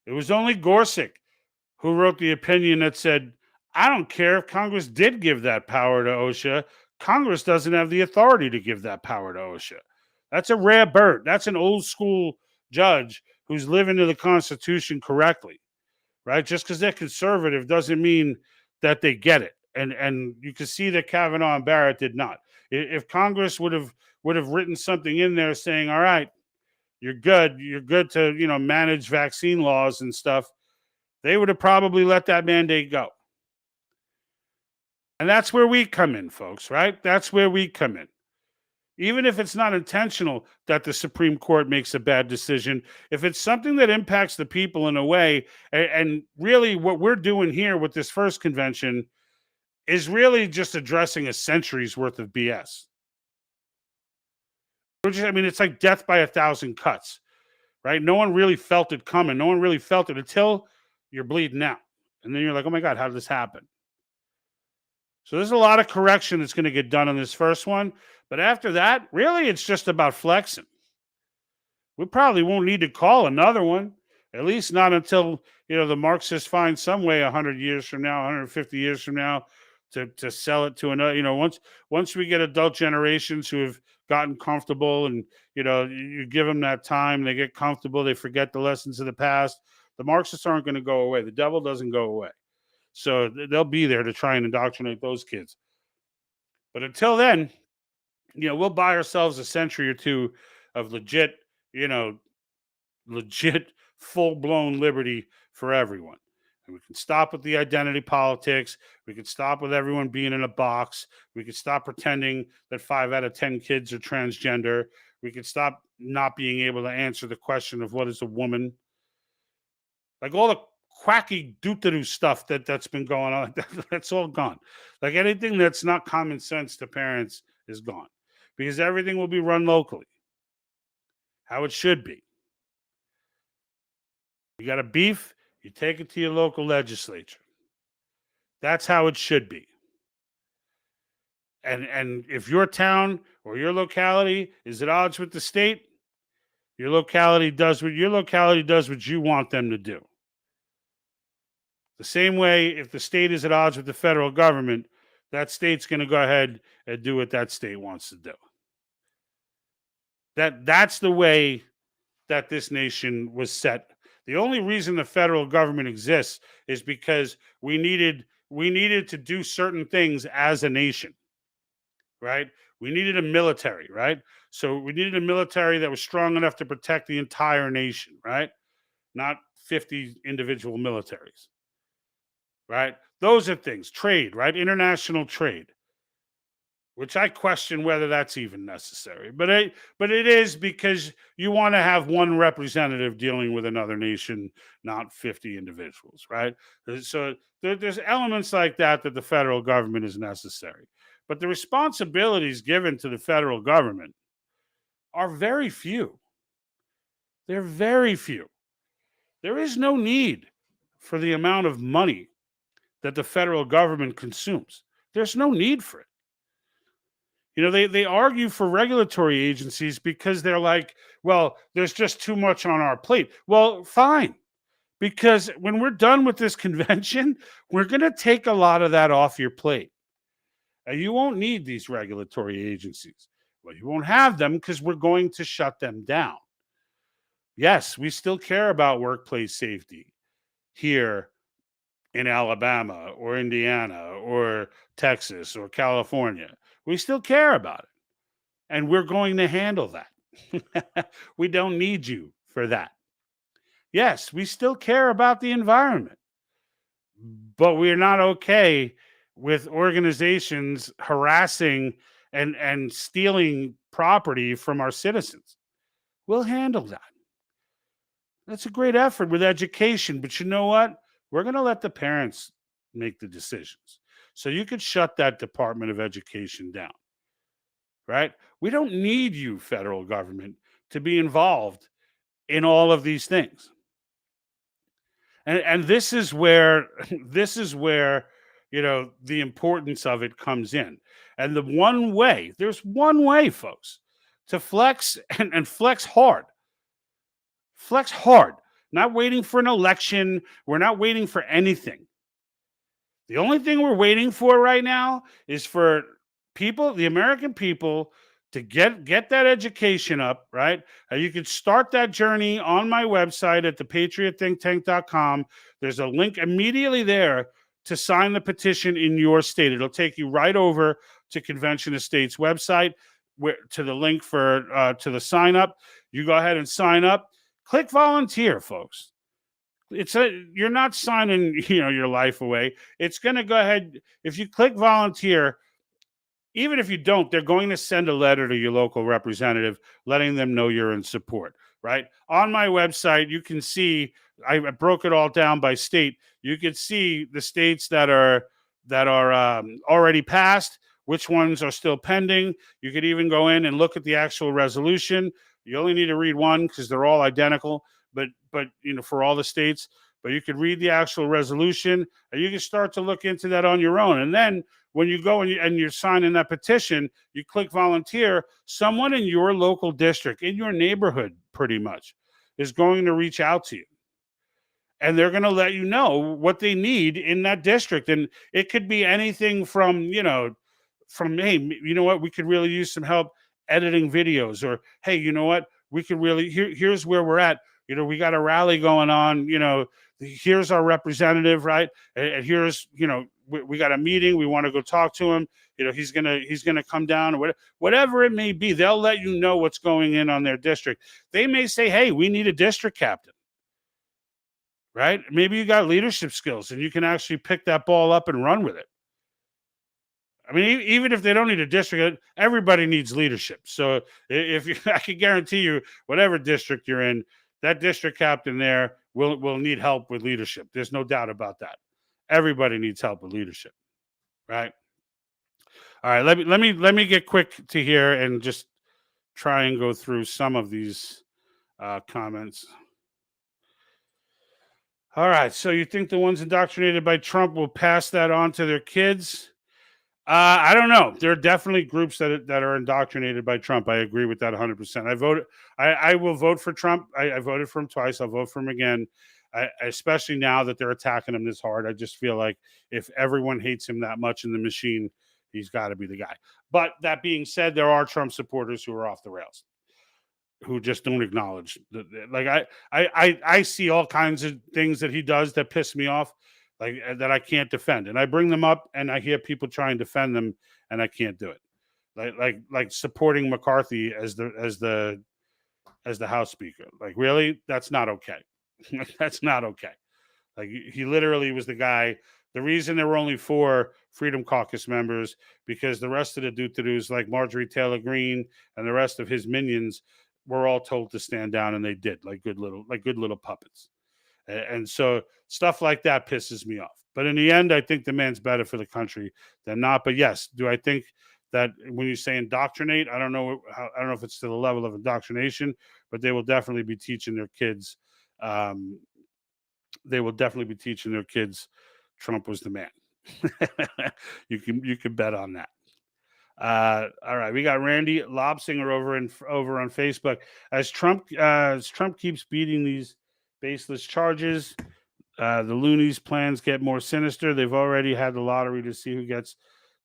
It was only Gorsuch who wrote the opinion that said, I don't care if Congress did give that power to OSHA. Congress doesn't have the authority to give that power to OSHA. That's a rare bird. That's an old school judge who's living to the Constitution correctly, right? Just because they're conservative doesn't mean that they get it. And you can see that Kavanaugh and Barrett did not. If Congress would have written something in there saying, all right, you're good to, manage vaccine laws and stuff, they would have probably let that mandate go. And that's where we come in, folks, right? That's where we come in. Even if it's not intentional that the Supreme Court makes a bad decision, if it's something that impacts the people in a way, and really what we're doing here with this first convention is really just addressing a century's worth of BS. It's like death by 1,000 cuts, right? No one really felt it coming. No one really felt it until you're bleeding out. And then you're like, oh my God, how did this happen? So there's a lot of correction that's going to get done on this first one. But after that, really, it's just about flexing. We probably won't need to call another one, at least not until, the Marxists find some way 100 years from now, 150 years from now to sell it to another. Once we get adult generations who have gotten comfortable and, you give them that time, they get comfortable, they forget the lessons of the past. The Marxists aren't going to go away. The devil doesn't go away. So they'll be there to try and indoctrinate those kids. But until then, we'll buy ourselves a century or two of legit full-blown liberty for everyone. And we can stop with the identity politics. We can stop with everyone being in a box. We can stop pretending that 5 out of 10 kids are transgender. We can stop not being able to answer the question of what is a woman. Like all the quacky doo-doo stuff that's been going on, that's all gone. Like anything that's not common sense to parents is gone. Because everything will be run locally, how it should be. You got a beef, you take it to your local legislature. That's how it should be. And if your town or your locality is at odds with the state, your locality does what you want them to do. The same way, if the state is at odds with the federal government, that state's going to go ahead and do what that state wants to do. That's the way that this nation was set. The only reason the federal government exists is because we needed to do certain things as a nation, right? We needed a military, right? So we needed a military that was strong enough to protect the entire nation, right? Not 50 individual militaries, right? Those are things. Trade, right? International trade. Which I question whether that's even necessary. But it is, because you want to have one representative dealing with another nation, not 50 individuals, right? So there's elements like that the federal government is necessary. But the responsibilities given to the federal government are very few. They're very few. There is no need for the amount of money that the federal government consumes. There's no need for it. They argue for regulatory agencies because they're like, well, there's just too much on our plate. Well, fine. Because when we're done with this convention, we're going to take a lot of that off your plate. And you won't need these regulatory agencies. Well, you won't have them because we're going to shut them down. Yes, we still care about workplace safety here in Alabama or Indiana or Texas or California. We still care about it. And we're going to handle that. We don't need you for that. Yes, we still care about the environment. But we're not okay with organizations harassing and stealing property from our citizens. We'll handle that. That's a great effort with education. But you know what? We're going to let the parents make the decisions. So you could shut that Department of Education down, right? We don't need you, federal government, to be involved in all of these things. And this is where the importance of it comes in. And there's one way, folks, to flex and flex hard. Flex hard. Not waiting for an election. We're not waiting for anything. The only thing we're waiting for right now is for the American people, to get that education up, right? You can start that journey on my website at thepatriotthinktank.com. There's a link immediately there to sign the petition in your state. It'll take you right over to Convention of States website, to the link for to the sign up. You go ahead and sign up. Click volunteer, folks. You're not signing, your life away. It's going to go ahead. If you click volunteer, even if you don't, they're going to send a letter to your local representative letting them know you're in support, right? On my website, you can see, I broke it all down by state. You can see the states that are already passed, which ones are still pending. You could even go in and look at the actual resolution. You only need to read one because they're all identical, but for all the states. But you could read the actual resolution, and you can start to look into that on your own. And then when you go and you're signing that petition, you click volunteer. Someone in your local district, in your neighborhood, pretty much, is going to reach out to you. And they're going to let you know what they need in that district. And it could be anything from, hey, you know what, we could really use some help editing videos, or, hey, you know what, we could really, here's where we're at. We got a rally going on, here's our representative, right? And here's, we got a meeting. We want to go talk to him. He's going to come down, or whatever it may be. They'll let you know what's going in on their district. They may say, hey, we need a district captain, right? Maybe you got leadership skills and you can actually pick that ball up and run with it. I mean, even if they don't need a district, everybody needs leadership. So I can guarantee you, whatever district you're in, that district captain there will need help with leadership. There's no doubt about that. Everybody needs help with leadership, right? All right, let me get quick to here and just try and go through some of these comments. All right, so you think the ones indoctrinated by Trump will pass that on to their kids? I don't know. There are definitely groups that are indoctrinated by Trump. I agree with that 100%. I will vote for Trump. I voted for him twice. I'll vote for him again, especially now that they're attacking him this hard. I just feel like if everyone hates him that much in the machine, he's got to be the guy. But that being said, there are Trump supporters who are off the rails, who just don't acknowledge. I see all kinds of things that he does that piss me off, like that I can't defend, and I bring them up, and I hear people try and defend them, and I can't do it. Like supporting McCarthy as the House Speaker. Like, really, that's not okay. That's not okay. Like, he literally was the guy. The reason there were only 4 Freedom Caucus members, because the rest of the do-to-dos, like Marjorie Taylor Greene and the rest of his minions, were all told to stand down, and they did, like good little puppets. And so stuff like that pisses me off. But in the end, I think the man's better for the country than not. But yes, do I think that when you say indoctrinate, I don't know if it's to the level of indoctrination, but they will definitely be teaching their kids. They will definitely be teaching their kids Trump was the man. You can bet on that. All right, we got Randy Lobsinger over on Facebook. As Trump keeps beating these baseless charges, the loonies' plans get more sinister. They've already had the lottery to see who gets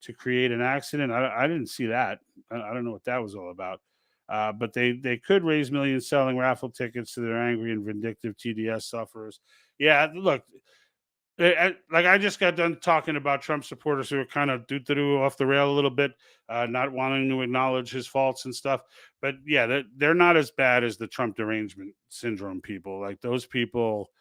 to create an accident. I didn't see that. I don't know what that was all about. But they could raise millions selling raffle tickets to their angry and vindictive TDS sufferers. Yeah, look, I just got done talking about Trump supporters who are kind of doo-doo off the rail a little bit, not wanting to acknowledge his faults and stuff. But yeah, they're not as bad as the Trump derangement syndrome people. Like those people,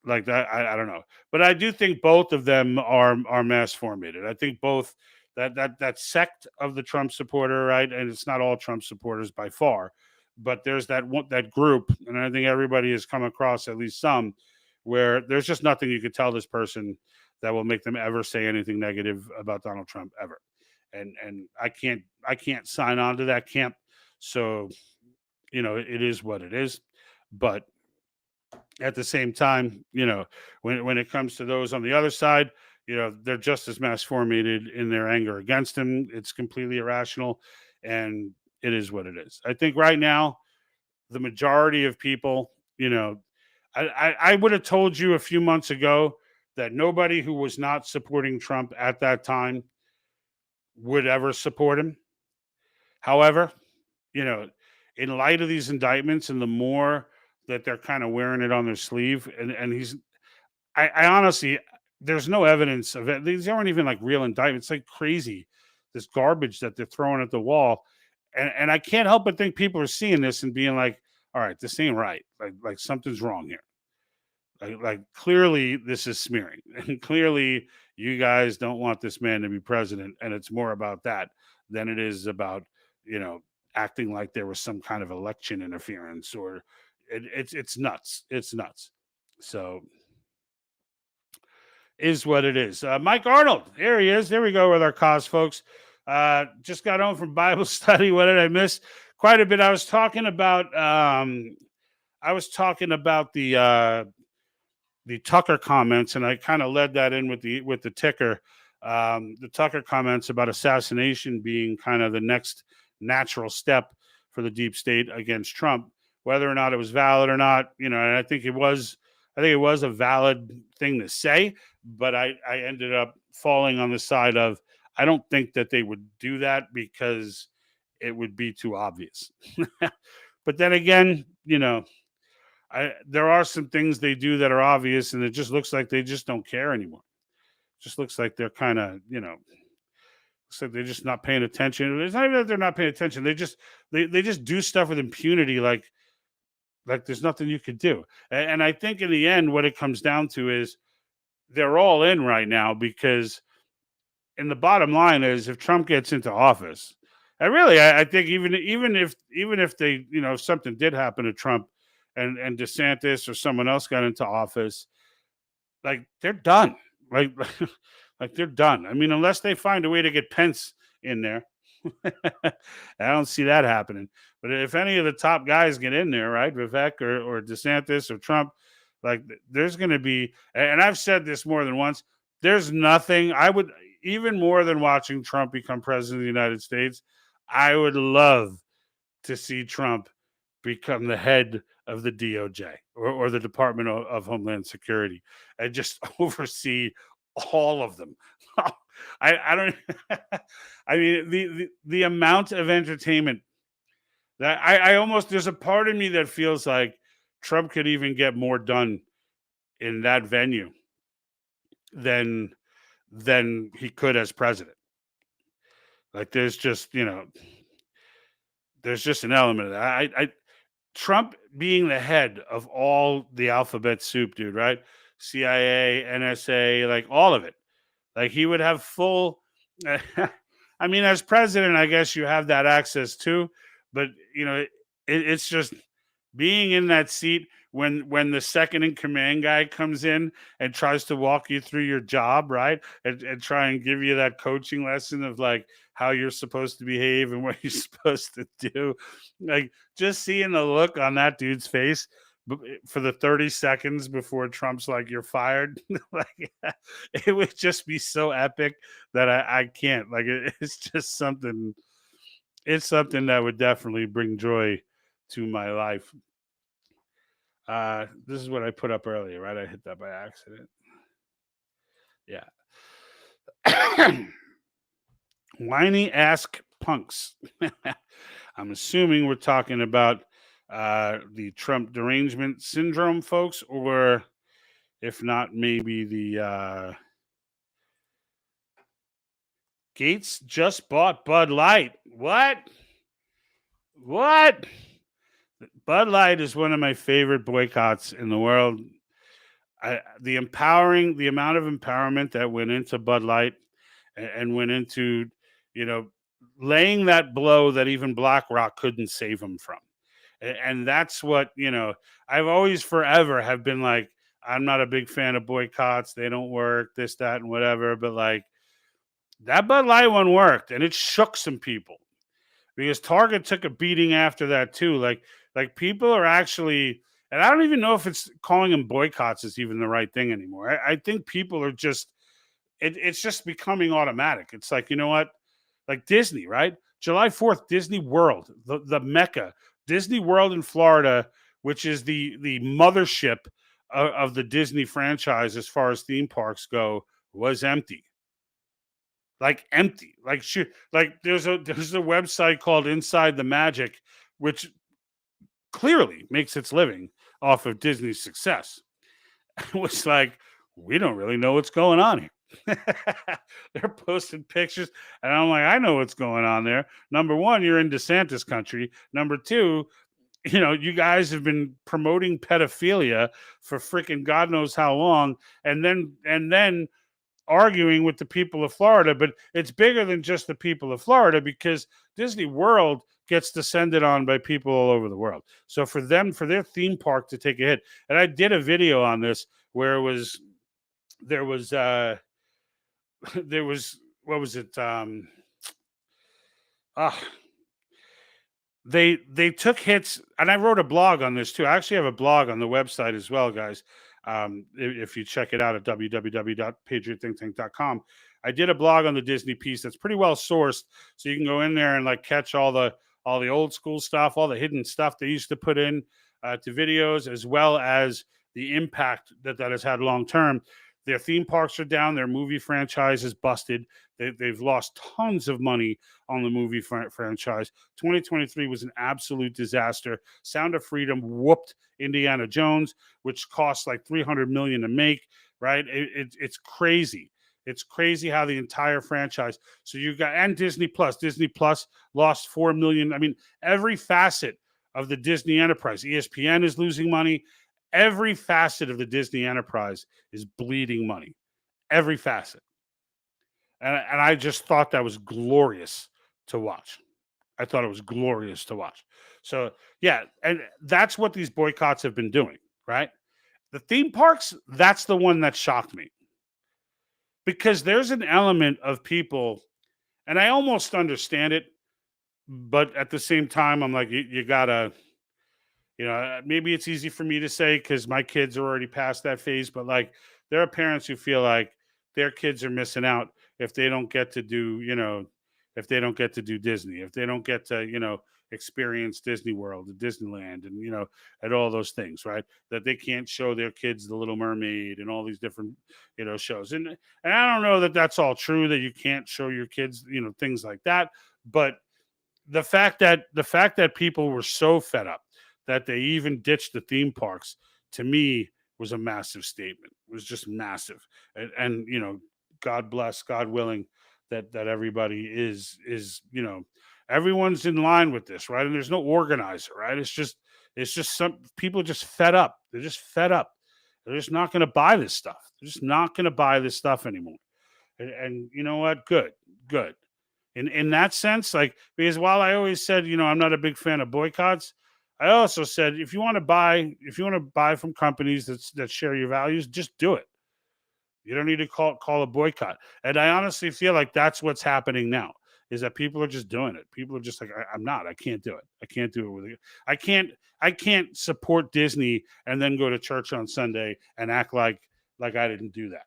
like that, I don't know. But I do think both of them are mass formated. I think both that sect of the Trump supporter, right? And it's not all Trump supporters by far, but there's that group, and I think everybody has come across at least some, where there's just nothing you could tell this person that will make them ever say anything negative about Donald Trump ever. And I can't sign on to that camp. So, it is what it is. But at the same time, when it comes to those on the other side, they're just as mass formated in their anger against him. It's completely irrational, and it is what it is. I think right now, the majority of people, I would have told you a few months ago that nobody who was not supporting Trump at that time would ever support him. However, in light of these indictments and the more that they're kind of wearing it on their sleeve, and I honestly, there's no evidence of it. These aren't even like real indictments. It's like crazy, this garbage that they're throwing at the wall. And I can't help but think people are seeing this and being like, all right, this ain't right. Like something's wrong here. Like clearly this is smearing. And clearly you guys don't want this man to be president. And it's more about that than it is about, acting like there was some kind of election interference or it's nuts. It's nuts. So is what it is. Mike Arnold, there he is. There we go with our cause, folks. Just got home from Bible study. What did I miss? Quite a bit. I was talking about the Tucker comments, and I kind of led that in with the ticker. The Tucker comments about assassination being kind of the next natural step for the deep state against Trump, whether or not it was valid or not. And I think it was a valid thing to say, but I ended up falling on the side of I don't think that they would do that because it would be too obvious. But then again, there are some things they do that are obvious, and it just looks like they just don't care anymore. It just looks like they're kind of, looks like they're just not paying attention. It's not even that they're not paying attention. They just do stuff with impunity, like there's nothing you could do. And I think in the end, what it comes down to is they're all in right now because, and the bottom line is, if Trump gets into office, I think even if they, if something did happen to Trump and DeSantis or someone else got into office, like they're done. Like they're done. I mean, unless they find a way to get Pence in there, I don't see that happening. But if any of the top guys get in there, right, Vivek or DeSantis or Trump, like there's going to be, and I've said this more than once, there's nothing I would, even more than watching Trump become president of the United States, I would love to see Trump become the head of the DOJ or the Department of Homeland Security and just oversee all of them. I don't. I mean, the amount of entertainment that I almost, there's a part of me that feels like Trump could even get more done in that venue than he could as president. Like there's just, there's just an element of that. Trump being the head of all the alphabet soup, dude, right? CIA, NSA, like all of it. Like he would have full, I mean, as president, I guess you have that access too, but it's just being in that seat when the second in command guy comes in and tries to walk you through your job, right? And try and give you that coaching lesson of like how you're supposed to behave and what you're supposed to do. Like just seeing the look on that dude's face for the 30 seconds before Trump's like, you're fired. Like it would just be so epic that I can't, like, it's just something. It's something that would definitely bring joy to my life. This is what I put up earlier, right? I hit that by accident. Yeah. Whiny ass punks. I'm assuming we're talking about the Trump derangement syndrome, folks, or if not, maybe the Gates just bought Bud Light. What? Bud Light is one of my favorite boycotts in the world. The amount of empowerment that went into Bud Light and went into, laying that blow that even BlackRock couldn't save him from. And that's what, I've always forever have been like, I'm not a big fan of boycotts. They don't work, this, that, and whatever. But like that Bud Light one worked and it shook some people because Target took a beating after that too. Like people are actually, and I don't even know if it's calling them boycotts is even the right thing anymore. I think people are just, it's just becoming automatic. It's like, you know what? Like Disney, right? July 4th, Disney World, the Mecca, Disney World in Florida, which is the mothership of the Disney franchise as far as theme parks go, was empty. like empty. Like there's a website called Inside the Magic, which clearly makes its living off of Disney's success. It was like, we don't really know what's going on here. They're posting pictures, and I'm like, I know what's going on there. Number one, you're in DeSantis country. Number two, you guys have been promoting pedophilia for freaking God knows how long, and then arguing with the people of Florida. But it's bigger than just the people of Florida, because Disney World gets descended on by people all over the world. So for their theme park to take a hit, and I did a video on this where there was what was it? They took hits, and I wrote a blog on this too. I actually have a blog on the website as well, guys. If you check it out at www.patriotthinktank.com, I did a blog on the Disney piece that's pretty well sourced, so you can go in there and like catch all the old school stuff, all the hidden stuff they used to put in to videos, as well as the impact that has had long term. Their theme parks are down. Their movie franchise is busted. They've lost tons of money on the movie franchise. 2023 was an absolute disaster. Sound of Freedom whooped Indiana Jones, which cost like $300 million to make. Right? It's crazy. It's crazy how the entire franchise. So you got, and Disney Plus. Disney Plus lost $4 million. I mean, every facet of the Disney enterprise. ESPN is losing money. Every facet of the Disney enterprise is bleeding money. Every facet. And I just thought that was glorious to watch. I thought it was glorious to watch. So, yeah, and that's what these boycotts have been doing, right? The theme parks, that's the one that shocked me. Because there's an element of people, and I almost understand it, but at the same time, I'm like, you gotta... maybe it's easy for me to say because my kids are already past that phase, but like there are parents who feel like their kids are missing out if they don't get to do, if they don't get to do Disney, if they don't get to, experience Disney World, Disneyland, and, and all those things, right? That they can't show their kids The Little Mermaid and all these different, shows. And I don't know that that's all true, that you can't show your kids, things like that. But the fact that people were so fed up that they even ditched the theme parks, to me, was a massive statement. It was just massive. And God bless, God willing, that everybody is, everyone's in line with this, right? And there's no organizer, right? It's just some people just fed up. They're just fed up. They're just not going to buy this stuff. They're just not going to buy this stuff anymore. And you know what? Good. In that sense, like, because while I always said, I'm not a big fan of boycotts, I also said, if you want to buy from companies that share your values, just do it. You don't need to call a boycott. And I honestly feel like that's what's happening now, is that people are just doing it. People are just like, I can't do it. I can't do it with you. I can't support Disney and then go to church on Sunday and act like I didn't do that.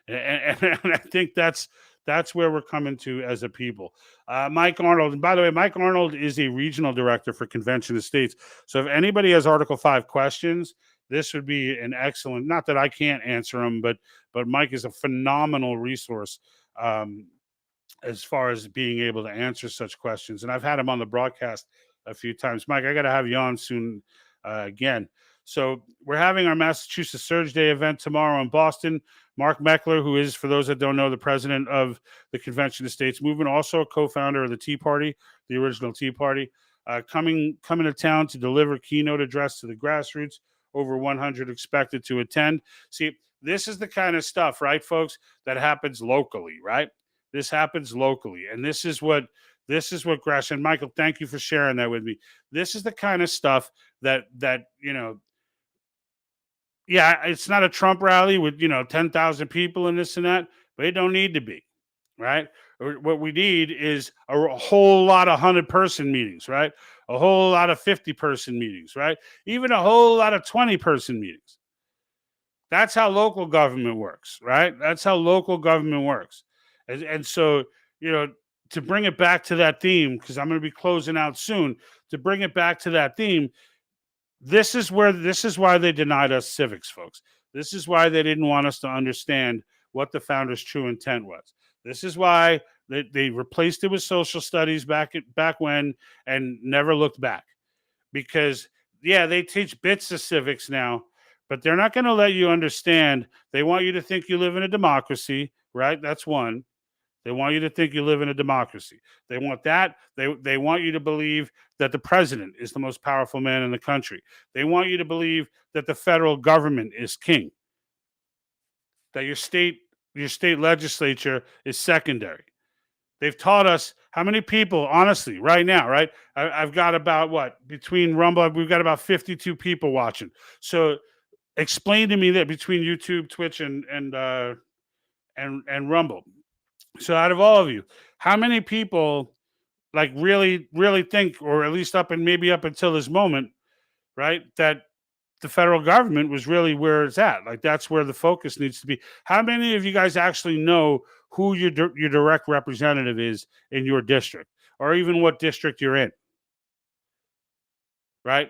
And I think that's where we're coming to as a people. Mike Arnold, and by the way, Mike Arnold is a regional director for Convention of States. So if anybody has Article 5 questions, this would be an excellent, not that I can't answer them, but Mike is a phenomenal resource as far as being able to answer such questions. And I've had him on the broadcast a few times. Mike, I got to have you on soon again. So we're having our Massachusetts Surge Day event tomorrow in Boston. Mark Meckler, who is, for those that don't know, the president of the Convention of States Movement, also a co-founder of the Tea Party, the original Tea Party, coming to town to deliver keynote address to the grassroots. Over 100 expected to attend. See, this is the kind of stuff, right, folks, that happens locally, right? This happens locally, and this is what grass. And Michael, thank you for sharing that with me. This is the kind of stuff that yeah, it's not a Trump rally with 10,000 people and this and that, but it don't need to be, right? What we need is a whole lot of 100-person meetings, right? A whole lot of 50-person meetings, right? Even a whole lot of 20-person meetings. That's how local government works, right? That's how local government works. And so, to bring it back to that theme, because I'm going to be closing out soon, to bring it back to that theme, this is why they denied us civics, folks. This is why they didn't want us to understand what the founders' true intent was. This is why They replaced it with social studies back when, and never looked back. Because yeah, they teach bits of civics now, but they're not going to let you understand. They want you to think you live in a democracy, right? That's one. They want you to think you live in a democracy. They want that. They want you to believe that the president is the most powerful man in the country. They want you to believe that the federal government is king. That your state legislature is secondary. They've taught us how many people, honestly, right now, right? I've got about what? Between Rumble, we've got about 52 people watching. So explain to me that between YouTube, Twitch, and Rumble. So out of all of you, how many people like really, really think, or at least up until this moment, right, that the federal government was really where it's at? Like that's where the focus needs to be. How many of you guys actually know who your direct representative is in your district, or even what district you're in? Right?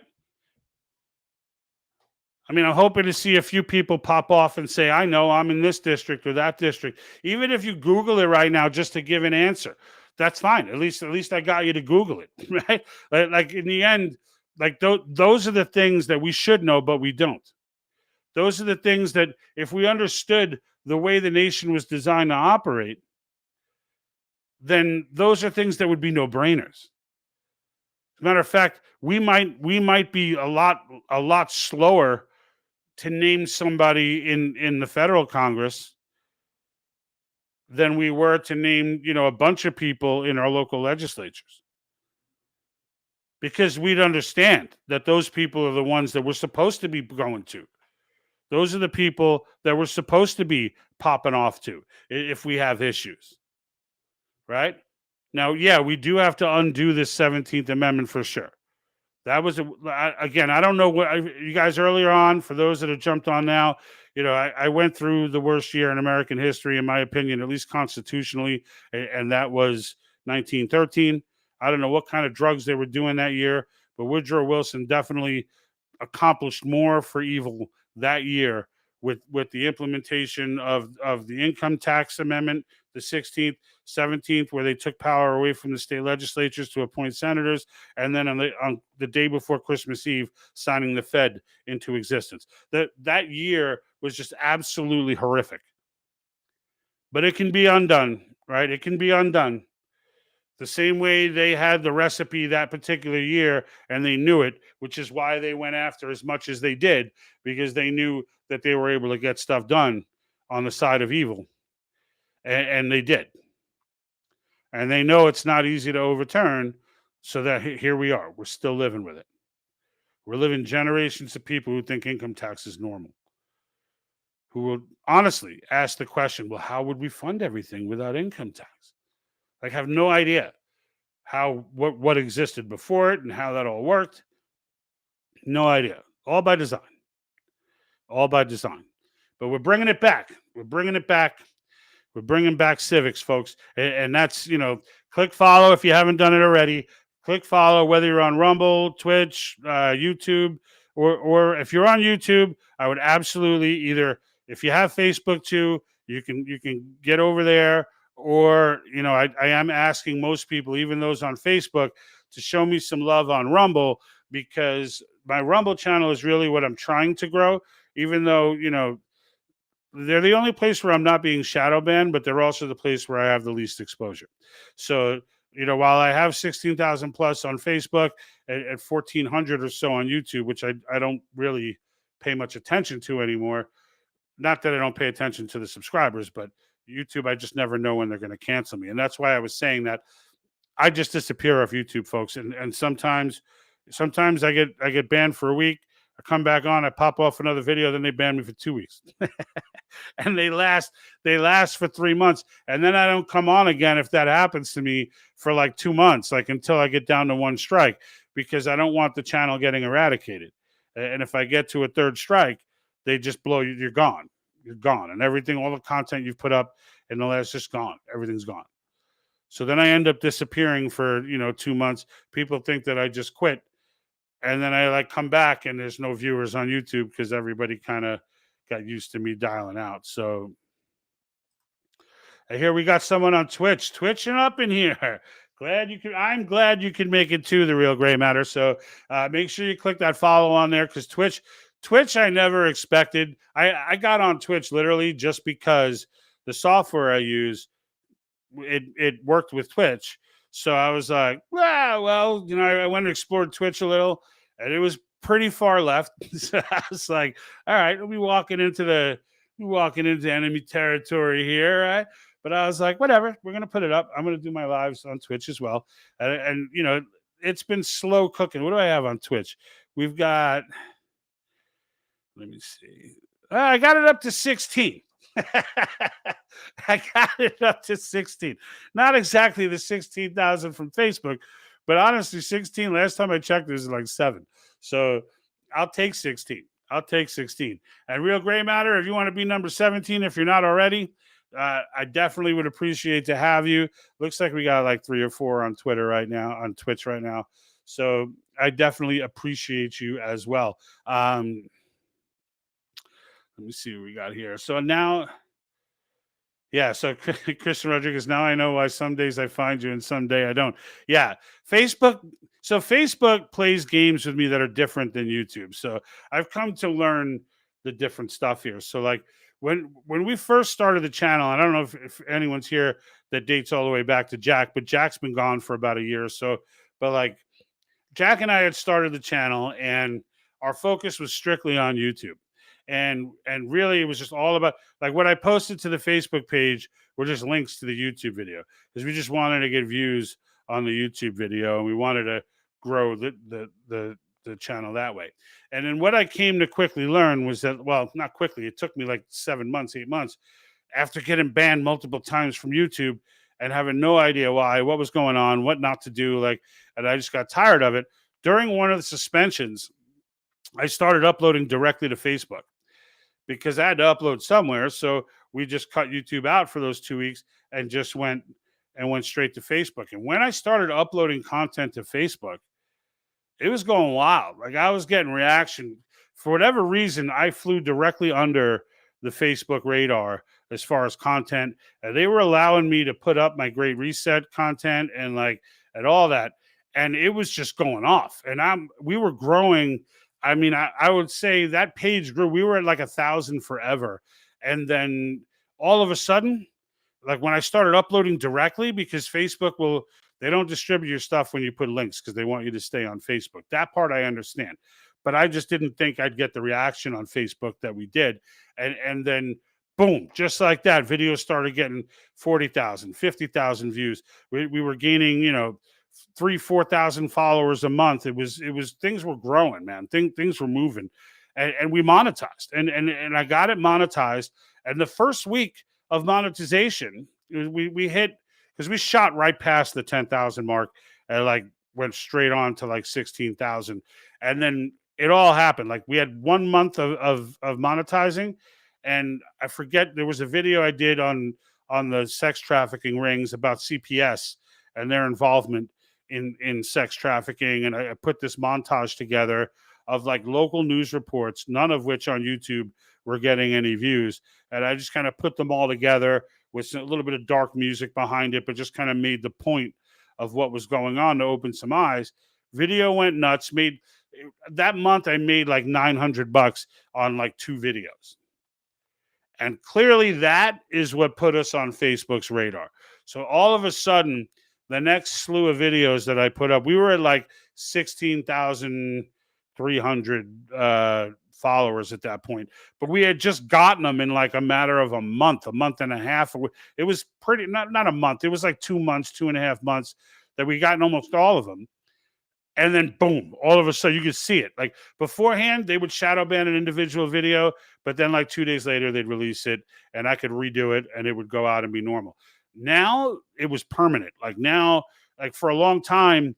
I mean, I'm hoping to see a few people pop off and say, I know I'm in this district or that district. Even if you Google it right now just to give an answer, that's fine. At least I got you to Google it, right? Like in the end, like those are the things that we should know, but we don't. Those are the things that if we understood the way the nation was designed to operate, then those are things that would be no-brainers. As a matter of fact, we might be a lot slower to name somebody in the federal Congress than we were to name, a bunch of people in our local legislatures. Because we'd understand that those people are the ones that we're supposed to be going to. Those are the people that we're supposed to be popping off to if we have issues. Right? Now, yeah, we do have to undo this 17th Amendment for sure. That was, again, I don't know what you guys earlier on, for those that have jumped on now, I went through the worst year in American history, in my opinion, at least constitutionally, and that was 1913. I don't know what kind of drugs they were doing that year, but Woodrow Wilson definitely accomplished more for evil that year with the implementation of the income tax amendment, the 16th, 17th, where they took power away from the state legislatures to appoint senators, and then on the day before Christmas Eve, signing the Fed into existence. That year was just absolutely horrific. But it can be undone, right? It can be undone. The same way they had the recipe that particular year, and they knew it, which is why they went after as much as they did, because they knew that they were able to get stuff done on the side of evil. And they did. And they know it's not easy to overturn, so that here we are. We're still living with it. We're living generations of people who think income tax is normal, who will honestly ask the question, well, how would we fund everything without income tax? Like, have no idea what existed before it and how that all worked. No idea. All by design. All by design. But we're bringing it back. We're bringing it back. We're bringing back civics, folks. And that's, click follow if you haven't done it already. Click follow, whether you're on Rumble, Twitch, YouTube, or if you're on YouTube, I would absolutely either, if you have Facebook too, you can get over there. Or, I am asking most people, even those on Facebook, to show me some love on Rumble, because my Rumble channel is really what I'm trying to grow, even though, they're the only place where I'm not being shadow banned, but they're also the place where I have the least exposure. So, while I have 16,000 plus on Facebook and 1,400 or so on YouTube, which I don't really pay much attention to anymore. Not that I don't pay attention to the subscribers, but YouTube, I just never know when they're going to cancel me. And that's why I was saying that I just disappear off YouTube, folks. And sometimes I get banned for a week. I come back on, I pop off another video, then they ban me for 2 weeks. And they last for 3 months. And then I don't come on again if that happens to me for like 2 months, like until I get down to one strike, because I don't want the channel getting eradicated. And if I get to a third strike, they just blow you. You're gone. You're gone. And everything, all the content you've put up in the last, just gone. Everything's gone. So then I end up disappearing for, 2 months. People think that I just quit. And then I come back and there's no viewers on YouTube because everybody kind of got used to me dialing out. So I hear we got someone on Twitch twitching up in here. I'm glad you can make it to the Real Gray Matter. So make sure you click that follow on there, because Twitch I never expected. I got on Twitch literally just because the software I use, it worked with Twitch. So I was like, well, I went and explored Twitch a little, and it was pretty far left. So I was like, all right, we'll be walking into enemy territory here, right? But I was like, whatever, we're gonna put it up. I'm gonna do my lives on Twitch as well, and it's been slow cooking. What do I have on Twitch? We've got, let me see, I got it up to 16. I got it up to 16. Not exactly the 16,000 from Facebook, but honestly, 16. Last time I checked, there's like 7. So I'll take 16. And Real Gray Matter, if you want to be number 17, if you're not already, I definitely would appreciate to have you. Looks like we got like 3 or 4 on Twitch right now. So I definitely appreciate you as well. Let me see what we got here. So now, so Christian Rodriguez, now I know why some days I find you and some day I don't. Yeah, Facebook. So Facebook plays games with me that are different than YouTube. So I've come to learn the different stuff here. So like when we first started the channel, and I don't know if anyone's here that dates all the way back to Jack, but Jack's been gone for about a year or so. But like Jack and I had started the channel, and our focus was strictly on YouTube. And really, it was just all about, like, what I posted to the Facebook page were just links to the YouTube video, because we just wanted to get views on the YouTube video, and we wanted to grow the channel that way. And then what I came to quickly learn was that, well, not quickly, it took me like 7 months, 8 months after getting banned multiple times from YouTube and having no idea why, what was going on, what not to do, and I just got tired of it. During one of the suspensions, I started uploading directly to Facebook, because I had to upload somewhere. So we just cut YouTube out for those 2 weeks and just went straight to Facebook. And when I started uploading content to Facebook, it was going wild. Like, I was getting reaction. For whatever reason, I flew directly under the Facebook radar as far as content. And they were allowing me to put up my Great Reset content and all that. And it was just going off. And we were growing. I mean, I would say that page grew. We were at like 1,000 forever. And then all of a sudden, like when I started uploading directly, because Facebook they don't distribute your stuff when you put links, because they want you to stay on Facebook. That part I understand. But I just didn't think I'd get the reaction on Facebook that we did. And then, boom, just like that, videos started getting 40,000, 50,000 views. We were gaining, 3,000-4,000 followers a month. It was things were growing, man. Things were moving, and we monetized, and I got it monetized. And the first week of monetization, we hit, because we shot right past the 10,000 mark, and went straight on to 16,000, and then it all happened. Like, we had 1 month of monetizing, and I forget, there was a video I did on the sex trafficking rings about CPS and their involvement in sex trafficking. And I put this montage together of local news reports, none of which on YouTube were getting any views. And I just kind of put them all together with a little bit of dark music behind it, but just kind of made the point of what was going on to open some eyes. Video went nuts. That month I made like $900 on 2 videos. And clearly that is what put us on Facebook's radar. So all of a sudden, the next slew of videos that I put up, we were at 16,300 followers at that point. But we had just gotten them in a matter of a month and a half. It was pretty, not a month. It was 2 months, 2.5 months that we gotten almost all of them. And then boom, all of a sudden you could see it. Beforehand, they would shadow ban an individual video, but then 2 days later they'd release it and I could redo it and it would go out and be normal. Now it was permanent. Now, for a long time,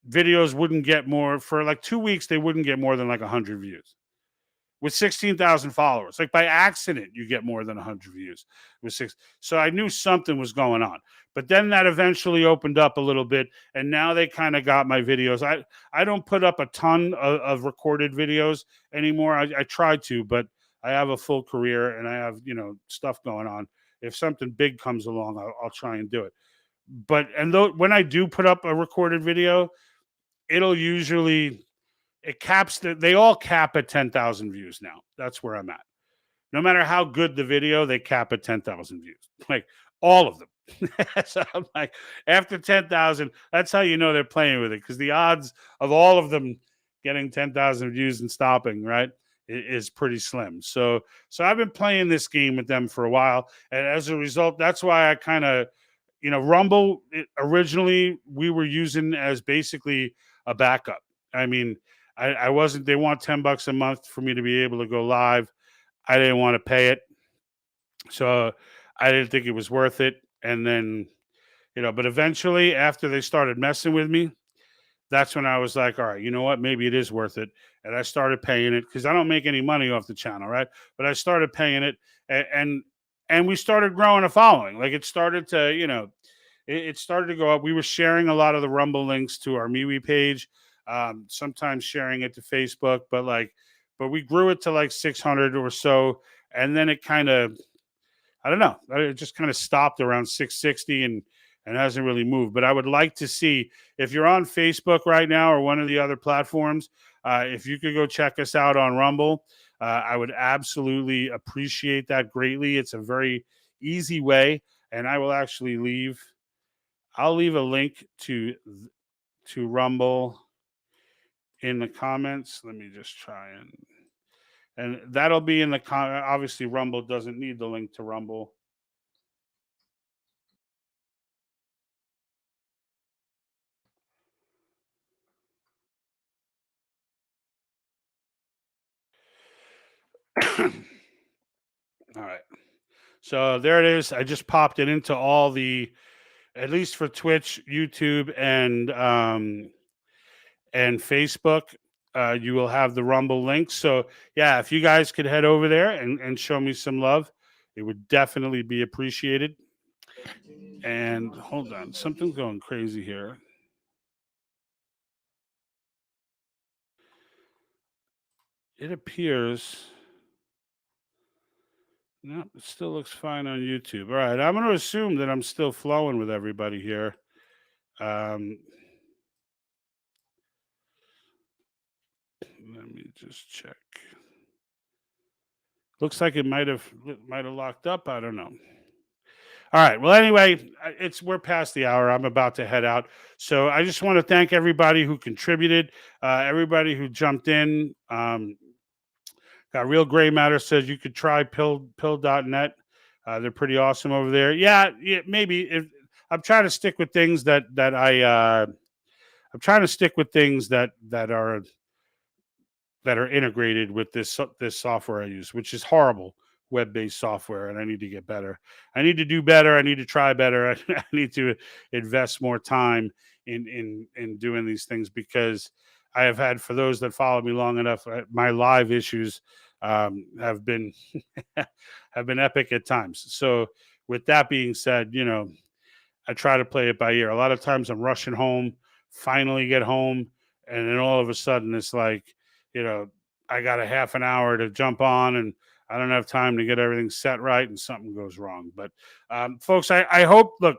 videos wouldn't get more. For 2 weeks, they wouldn't get more than 100 views. With 16,000 followers, by accident, you get more than 100 views. With 6, so I knew something was going on. But then that eventually opened up a little bit, and now they kind of got my videos. I don't put up a ton of recorded videos anymore. I tried to, but I have a full career and I have, stuff going on. If something big comes along, I'll try and do it. But when I do put up a recorded video, it'll usually they all cap at 10,000 views now. That's where I'm at. No matter how good the video, they cap at 10,000 views. Like all of them. So I'm like, after 10,000, that's how you know they're playing with it, because the odds of all of them getting 10,000 views and stopping, right, is pretty slim. So I've been playing this game with them for a while, and as a result, that's why I kind of, Rumble originally we were using as basically a backup. I mean, I wasn't. They want $10 a month for me to be able to go live. I didn't want to pay it, so I didn't think it was worth it. And then, but eventually, after they started messing with me, that's when I was like, all right, you know what? Maybe it is worth it. And I started paying it, because I don't make any money off the channel, right? But I started paying it, and we started growing a following. Like, it started to, it started to go up. We were sharing a lot of the Rumble links to our MeWe page, sometimes sharing it to Facebook, but we grew it to like 600 or so. And then it kind of, I don't know, it just kind of stopped around 660 and hasn't really moved. But I would like to see, if you're on Facebook right now or one of the other platforms, if you could go check us out on Rumble, I would absolutely appreciate that greatly. It's a very easy way, and I will actually I'll leave a link to Rumble in the comments. Let me just try and that'll be in the obviously Rumble doesn't need the link to Rumble. All right. So there it is. I just popped it into all the, at least for Twitch, YouTube, and Facebook. You will have the Rumble link. So yeah, if you guys could head over there and show me some love, it would definitely be appreciated. And hold on, something's going crazy here. It appears, no, it still looks fine on YouTube. All right, I'm going to assume that I'm still flowing with everybody here. Let me just check. Looks like it might have locked up. I don't know. All right. Well, anyway, we're past the hour. I'm about to head out. So I just want to thank everybody who contributed, everybody who jumped in. Got Real Gray Matter says you could try pill.net. They're pretty awesome over there. Yeah, maybe. I'm trying to stick with things that I'm trying to stick with things that are integrated with this software I use, which is horrible web-based software, and I need to get better. I need to do better. I need to try better. I need to invest more time in doing these things, because I have had, for those that follow me long enough, my live issues have been epic at times. So with that being said, I try to play it by ear. A lot of times I'm rushing home, finally get home, and then all of a sudden it's like, I got a half an hour to jump on, and I don't have time to get everything set right, and something goes wrong. But folks, I hope, look,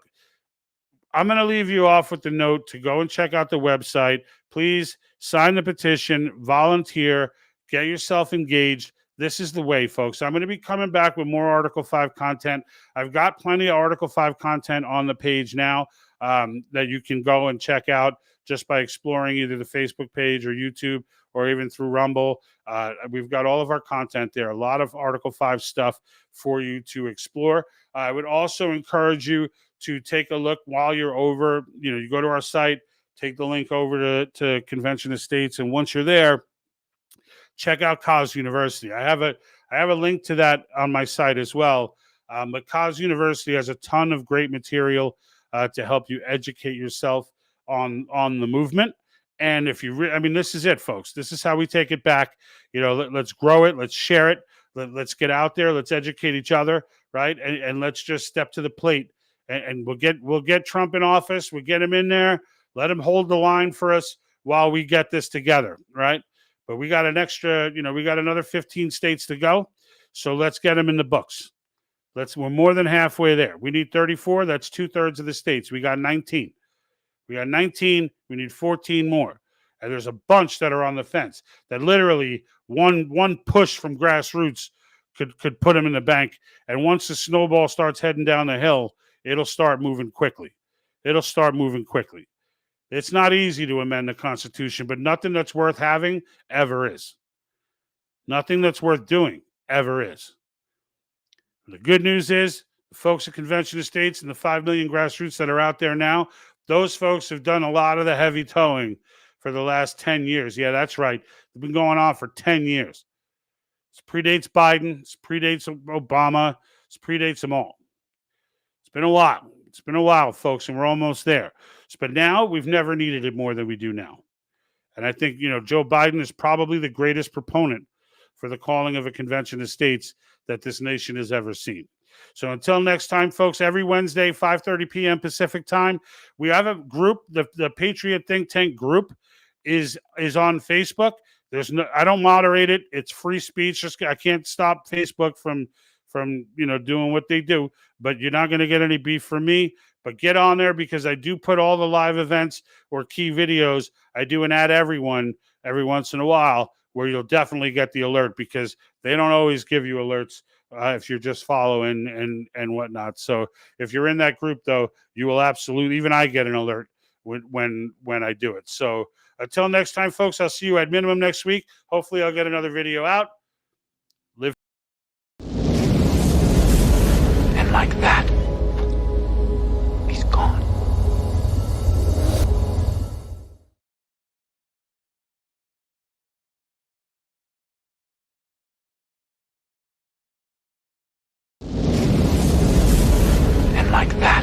I'm going to leave you off with the note to go and check out the website. Please sign the petition, volunteer, get yourself engaged. This is the way, folks. I'm going to be coming back with more Article 5 content. I've got plenty of Article 5 content on the page now that you can go and check out just by exploring either the Facebook page or YouTube, or even through Rumble. We've got all of our content there, a lot of Article 5 stuff for you to explore. I would also encourage you to take a look while you're over. You go to our site, take the link over to Convention of States, and once you're there, check out Cause University. I have a link to that on my site as well. But Cause University has a ton of great material to help you educate yourself on the movement. And if you, this is it, folks. This is how we take it back. Let's grow it. Let's share it. Let's get out there. Let's educate each other, right? And let's just step to the plate. And we'll get Trump in office. We'll get him in there. Let him hold the line for us while we get this together, right? But we got an extra, we got another 15 states to go. So let's get them in the books. We're more than halfway there. We need 34. That's 2/3 of the states. We got 19. We got 19. We need 14 more. And there's a bunch that are on the fence that literally one push from grassroots could put them in the bank. And once the snowball starts heading down the hill, it'll start moving quickly. It's not easy to amend the Constitution, but nothing that's worth having ever is. Nothing that's worth doing ever is. The good news is the folks at Convention of States and the 5 million grassroots that are out there now, those folks have done a lot of the heavy towing for the last 10 years. Yeah, that's right. They've been going on for 10 years. This predates Biden. This predates Obama. This predates them all. It's been a while. It's been a while, folks, and we're almost there. But now we've never needed it more than we do now. And I think, Joe Biden is probably the greatest proponent for the calling of a Convention of States that this nation has ever seen. So until next time, folks, every Wednesday, 5:30 p.m. Pacific time, we have a group. The Patriot Think Tank group is on Facebook. I don't moderate it. It's free speech. I can't stop Facebook from doing what they do. But you're not going to get any beef from me. But get on there because I do put all the live events or key videos. I do an ad everyone every once in a while where you'll definitely get the alert because they don't always give you alerts if you're just following and whatnot. So if you're in that group, though, you will absolutely, even I get an alert when I do it. So until next time, folks, I'll see you at minimum next week. Hopefully I'll get another video out. Live. And like that, he's gone. Like that.